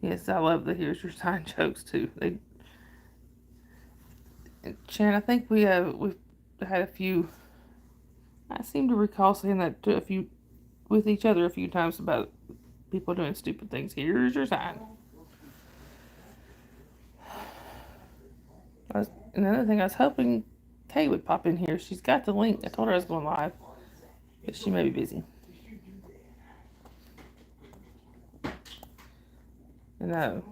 S1: yes, I love the Here's Your Sign jokes too. Sharon, I think we've had a few. I seem to recall saying that to a few with each other a few times about people doing stupid things. Here's your sign. Another thing, I was hoping Kay would pop in here. She's got the link. I told her I was going live, but she may be busy. And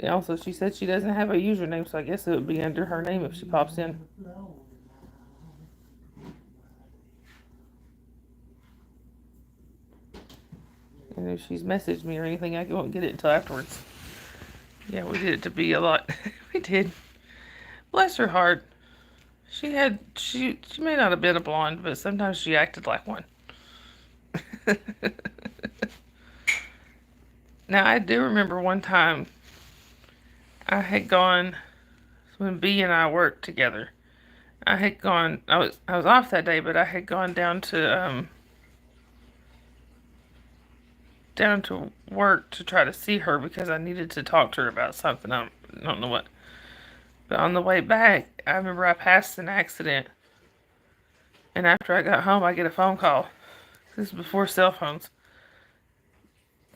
S1: also, she said she doesn't have a username, so I guess it would be under her name if she pops in. And if she's messaged me or anything, I won't get it until afterwards. Yeah, we did it to be a lot. We did. Bless her heart. She may not have been a blonde, but sometimes she acted like one. Now I do remember one time I had gone when B and I worked together. I was off that day, but I had gone down to work to try to see her because I needed to talk to her about something. I don't know what. But on the way back, I remember I passed an accident, and after I got home, I get a phone call. This is before cell phones.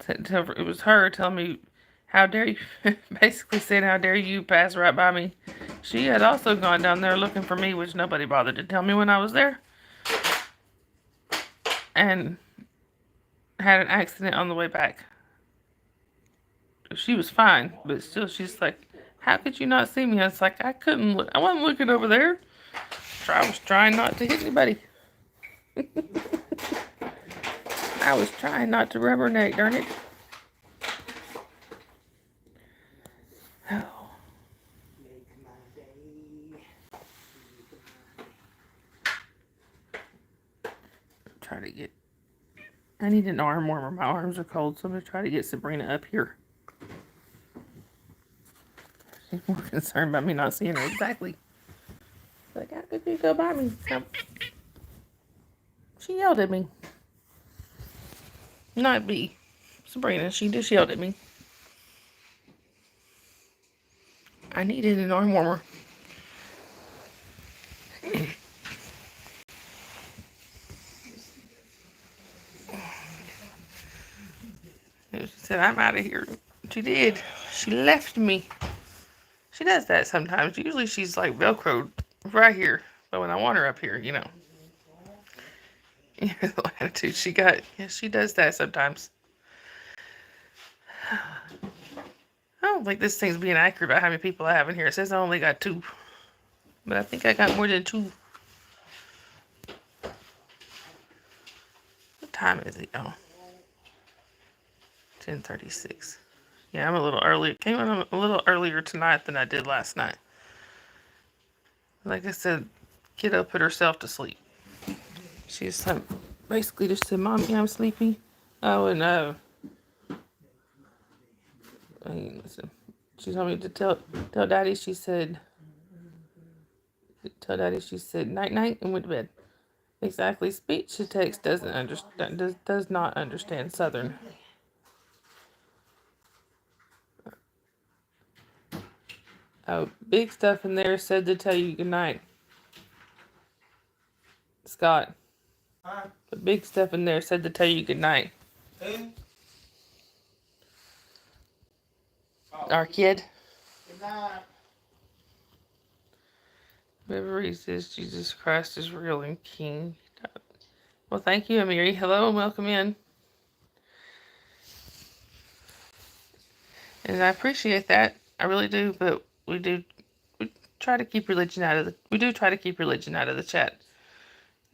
S1: It was her telling me, "How dare you?" Basically saying, "How dare you pass right by me?" She had also gone down there looking for me, which nobody bothered to tell me when I was there, and had an accident on the way back. She was fine, but still, she's like, "How could you not see me?" I was like, "I couldn't look. I wasn't looking over there. I was trying not to hit anybody. I was trying not to rubberneck, darn it." Oh. Try to get. I need an arm warmer. My arms are cold, so I'm gonna try to get Sabrina up here. She's more concerned about me not seeing her exactly. Like, how could you go by me? She yelled at me. Not B. Sabrina. She just yelled at me. I needed an arm warmer. She said, "I'm out of here." She did. She left me. She does that sometimes. Usually she's like Velcroed right here. But when I want her up here, yeah, the attitude she got. Yeah, she does that sometimes. I don't think this thing's being accurate about how many people I have in here. It says I only got 2. But I think I got more than 2. What time is it? Oh, 10:36. Yeah, I'm a little early. Came on a little earlier tonight than I did last night. Like I said, kiddo put herself to sleep. She's basically just said, "Mommy, I'm sleepy." Oh, and listen. She told me to tell Daddy. She said, "Tell Daddy." She said, "Night night," and went to bed. Exactly. Speech to text doesn't understand. Does not understand Southern. Oh, big stuff in there said to tell you good night, Scott.
S2: Huh?
S1: The big stuff in there said to tell you good night.
S2: Who? Oh.
S1: Our kid.
S2: Good night.
S1: Whoever says Jesus Christ is real and King. Well, thank you, Amiri. Hello and welcome in. And I appreciate that. I really do, but we try to keep religion out of the we do try to keep religion out of the chat.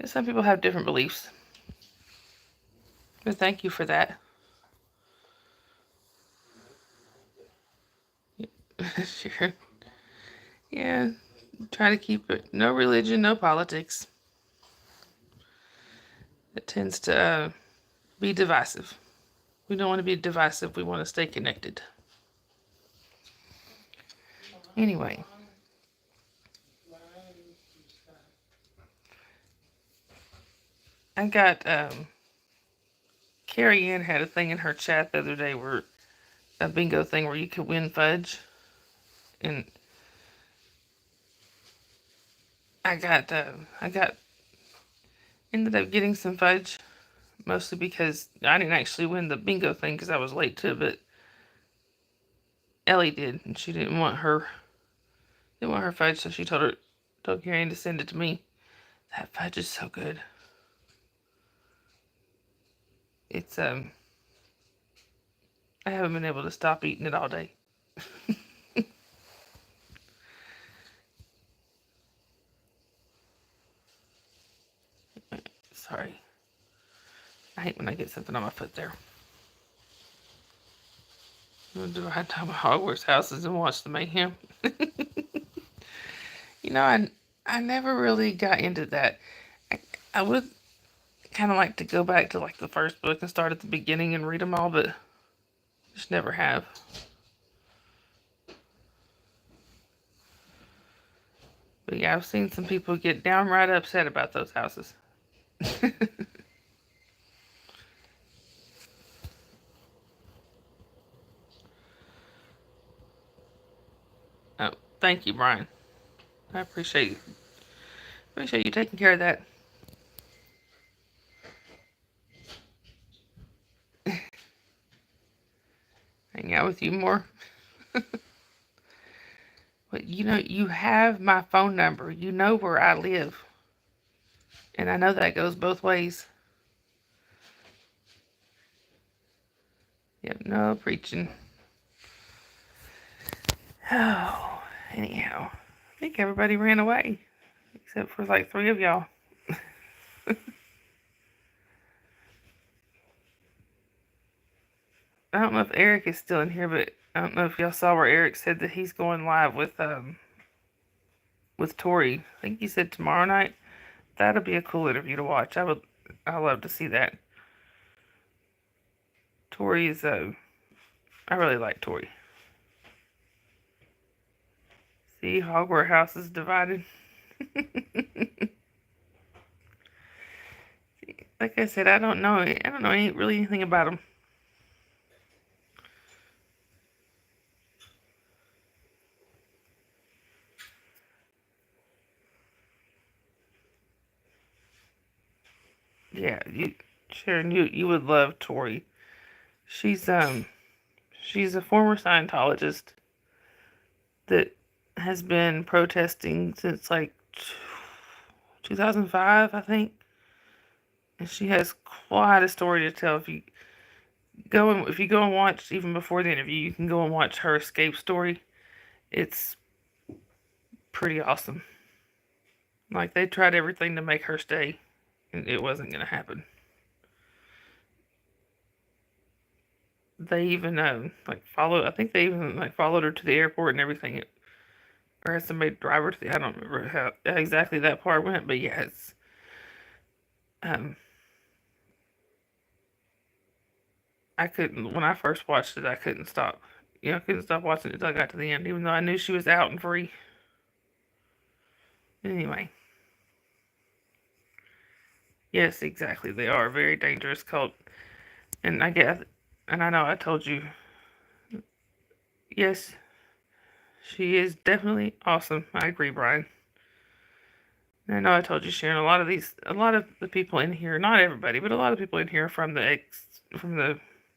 S1: And some people have different beliefs. But thank you for that. Sure. Yeah. Try to keep it no religion, no politics. It tends to be divisive. We don't want to be divisive. We want to stay connected. Anyway. I got Carrie Ann had a thing in her chat the other day where a bingo thing where you could win fudge, and I got ended up getting some fudge, mostly because I didn't actually win the bingo thing because I was late to it, but Ellie did, and she didn't want her fudge, so she told Carrie Ann to send it to me. That fudge is so good. It's I haven't been able to stop eating it all day. Sorry. I hate when I get something on my foot there. I'm gonna do a high time at Hogwarts houses and watch the mayhem. You know, I never really got into that. I would kind of like to go back to like the first book and start at the beginning and read them all, but just never have. But yeah, I've seen some people get downright upset about those houses. Oh, thank you, Brian. I appreciate you taking care of that. Hang out with you more. But you know, you have my phone number. You know where I live. And I know that goes both ways. Yep, no preaching. Oh, anyhow. I think everybody ran away. Except for like 3 of y'all. I don't know if Eric is still in here, but I don't know if y'all saw where Eric said that he's going live with Tori. I think he said tomorrow night. That'll be a cool interview to watch. I love to see that. Tori is I really like Tori. See, Hogwarts house is divided. Like I said, I don't know really anything about them. Yeah, Sharon, you would love Tori. She's she's a former Scientologist that has been protesting since like 2005, I think. And she has quite a story to tell. If you go and watch even before the interview, you can go and watch her escape story. It's pretty awesome. Like they tried everything to make her stay, and it wasn't gonna happen. They even like followed. I think they even like followed her to the airport and everything. Or had somebody drive her to the. I don't remember how exactly that part went, but yeah, it's um. I couldn't when I first watched it. I couldn't stop. I couldn't stop watching it until I got to the end, even though I knew she was out and free. Anyway, yes, exactly. They are a very dangerous cult, and I know I told you. Yes, she is definitely awesome. I agree, Brian. And I know I told you, Sharon. A lot of the people in here, not everybody, but a lot of people in here are from the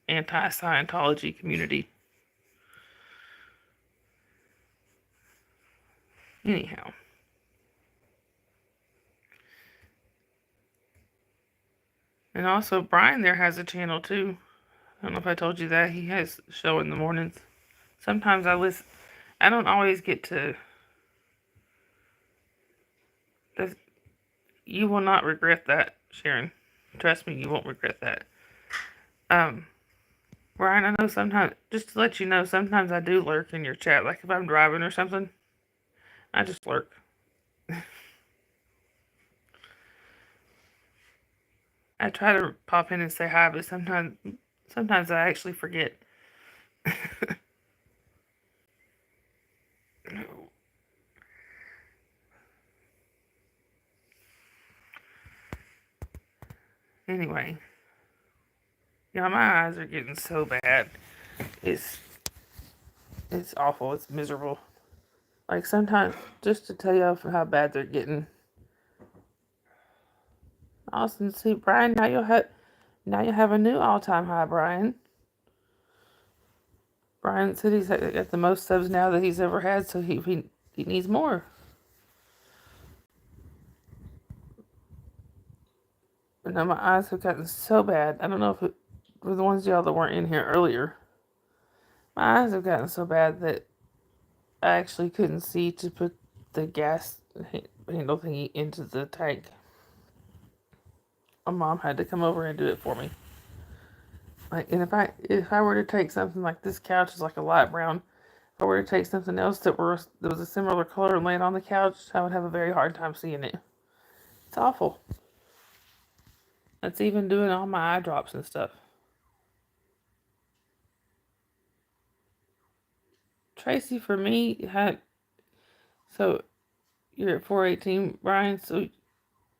S1: anti-Scientology community. Anyhow, And also, Brian there has a channel too. I don't know if I told you that. He has a show in the mornings. Sometimes I listen. I don't always get to. You will not regret that, Sharon. Trust me, you won't regret that. Um, Brian, I know sometimes, just to let you know, sometimes I do lurk in your chat. Like if I'm driving or something, I just lurk. I try to pop in and say hi, but sometimes I actually forget. Anyway, yeah, my eyes are getting so bad. It's it's awful. It's miserable. Like sometimes, just to tell you how bad they're getting. Austin, see, Brian, now you'll have a new all-time high, Brian. Brian said he's at the most subs now that he's ever had, so he needs more. But now my eyes have gotten so bad. I don't know if it for the ones of y'all that weren't in here earlier. My eyes have gotten so bad that I actually couldn't see to put the gas handle thingy into the tank. My mom had to come over and do it for me. Like, and if I were to take something like this couch is like a light brown, if I were to take something else that was a similar color and lay it on the couch, I would have a very hard time seeing it. It's awful. That's even doing all my eye drops and stuff. Tracy, for me, had so you're at 418, Brian. So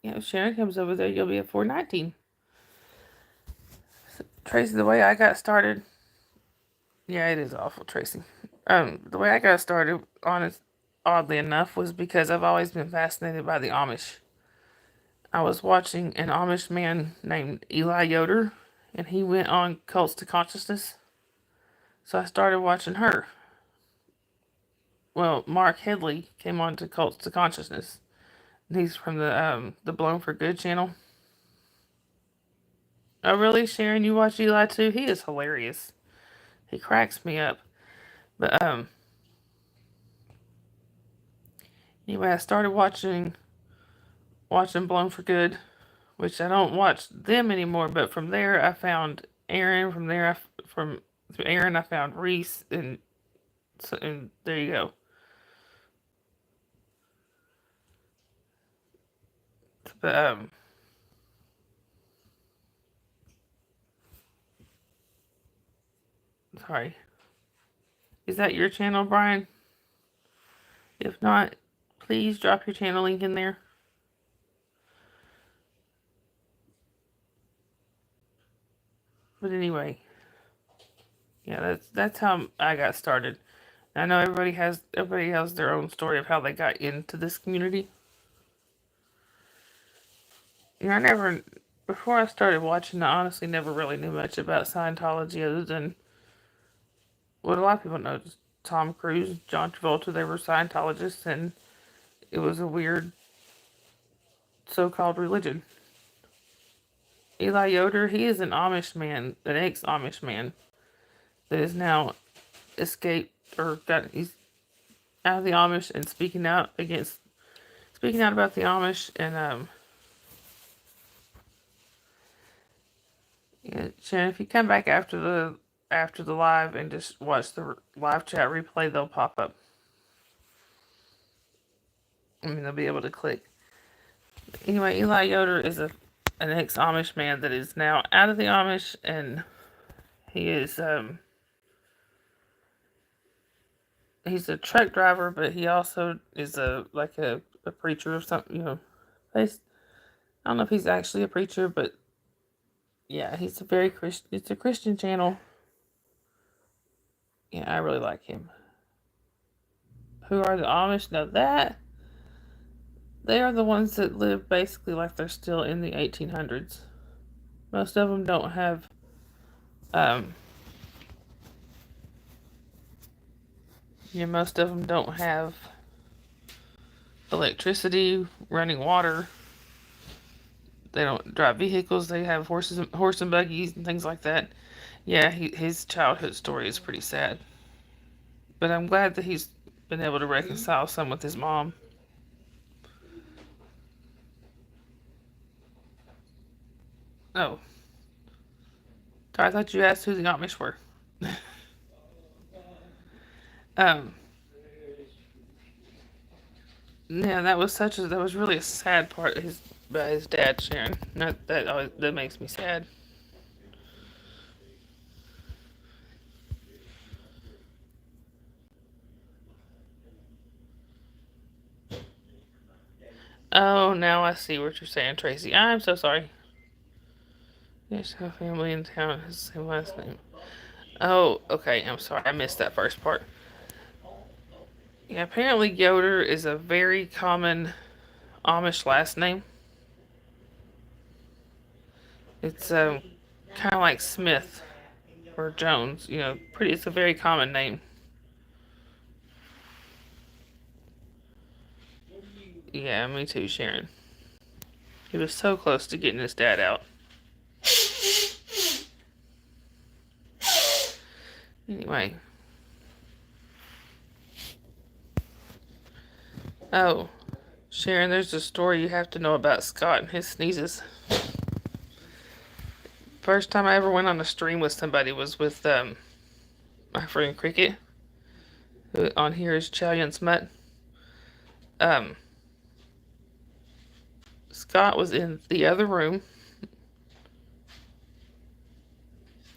S1: if Sharon comes over there, you'll be at 419. So, Tracy, the way I got started, yeah, it is awful, Tracy. The way I got started on it, oddly enough, was because I've always been fascinated by the Amish. I was watching an Amish man named Eli Yoder, and he went on Cults to Consciousness. So I started watching her. Well, Mark Headley came on to Cults to Consciousness. He's from the Blown for Good channel. Oh, really, Sharon? You watch Eli too? He is hilarious. He cracks me up. But anyway, I started watching Blown for Good, which I don't watch them anymore. But from there, I found Aaron. From Aaron, I found Reese, and there you go. But sorry, is that your channel, Brian? If not, please drop your channel link in there. But anyway, yeah, that's how I got started. I know everybody has their own story of how they got into this community. You know, I never before I started watching, I honestly never really knew much about Scientology other than what a lot of people know. Just Tom Cruise, John Travolta, they were Scientologists, and it was a weird so-called religion. Eli Yoder, he is an Amish man, an ex-Amish man that is now escaped or he's out of the Amish and speaking out about the Amish and yeah, Shannon, if you come back after the live and just watch the live chat replay, they'll pop up. I mean, they'll be able to click. Anyway, Eli Yoder is an ex Amish man that is now out of the Amish, and he is he's a truck driver, but he also is a preacher or something. You know, I don't know if he's actually a preacher, but yeah, he's a very Christian. It's a Christian channel. Yeah, I really like him. Who are the Amish? Now that they are the ones that live basically like they're still in the 1800s. Most of them don't have, um, most of them don't have electricity, running water. They don't drive vehicles. They have horse and buggies and things like that. Yeah, his childhood story is pretty sad. But I'm glad that he's been able to reconcile some with his mom. Oh, I thought you asked who the Amish were. um, yeah, that was really a sad part of his by his dad, Sharon. That makes me sad. Oh, now I see what you're saying, Tracy. I'm so sorry. There's a family in town has the same last name. Oh, okay. I'm sorry. I missed that first part. Yeah, apparently Yoder is a very common Amish last name. It's kind of like Smith or Jones. You know, pretty. It's a very common name. Yeah, me too, Sharon. He was so close to getting his dad out. Anyway. Oh, Sharon, there's a story you have to know about Scott and his sneezes. First time I ever went on a stream with somebody was with my friend Cricket, who on here is Chow Smut. Um, Scott was in the other room.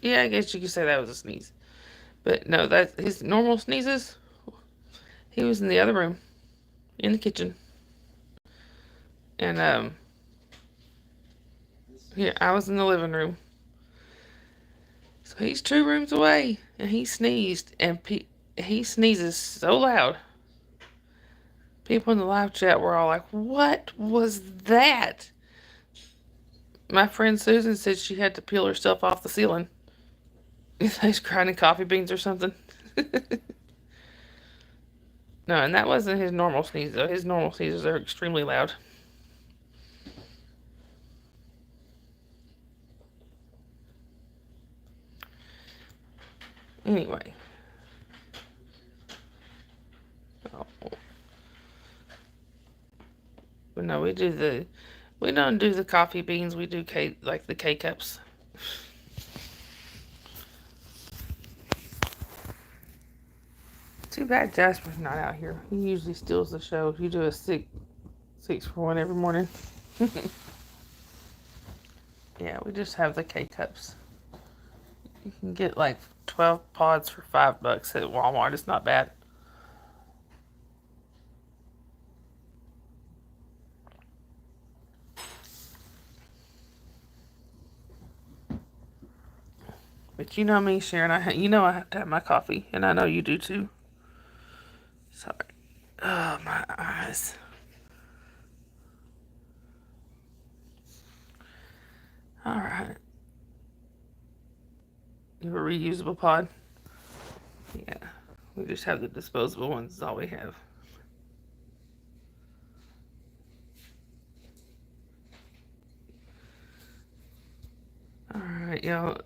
S1: Yeah, I guess you could say that was a sneeze. But no, that's his normal sneezes. He was in the other room, in the kitchen. And yeah, I was in the living room. So he's 2 rooms away, and he sneezed, and he sneezes so loud. People in the live chat were all like, "What was that?" My friend Susan said she had to peel herself off the ceiling. He's grinding coffee beans or something. No, and that wasn't his normal sneeze, though. His normal sneezes are extremely loud. Anyway. Oh. But no, we don't do the coffee beans. We do like the K cups. Too bad Jasper's not out here. He usually steals the show. You do a six for one every morning. Yeah, we just have the K cups. You can get like 12 pods for $5 at Walmart. It's not bad. But you know me, Sharon. You know I have to have my coffee, and I know you do too. Sorry. Oh, my eyes. All right. You have a reusable pod? Yeah. We just have the disposable ones. Is all we have. All right, y'all.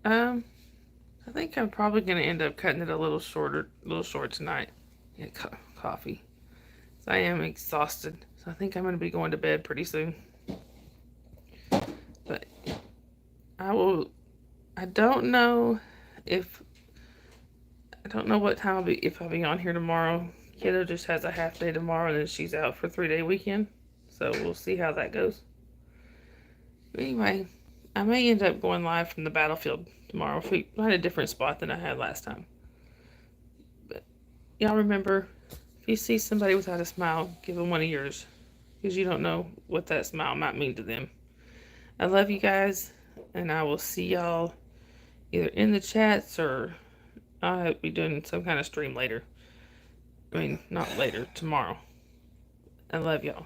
S1: I think I'm probably gonna end up cutting it a little short tonight. Yeah, coffee. So I am exhausted. So I think I'm gonna be going to bed pretty soon. But I will. I don't know if. I don't know what time if I'll be on here tomorrow. Kiddo just has a half day tomorrow, and then she's out for a 3-day weekend. So we'll see how that goes. But anyway, I may end up going live from the battlefield tomorrow. If we find a different spot than I had last time. But y'all remember, if you see somebody without a smile, give them one of yours. Because you don't know what that smile might mean to them. I love you guys, and I will see y'all either in the chats or I'll be doing some kind of stream later. I mean, not later, tomorrow. I love y'all.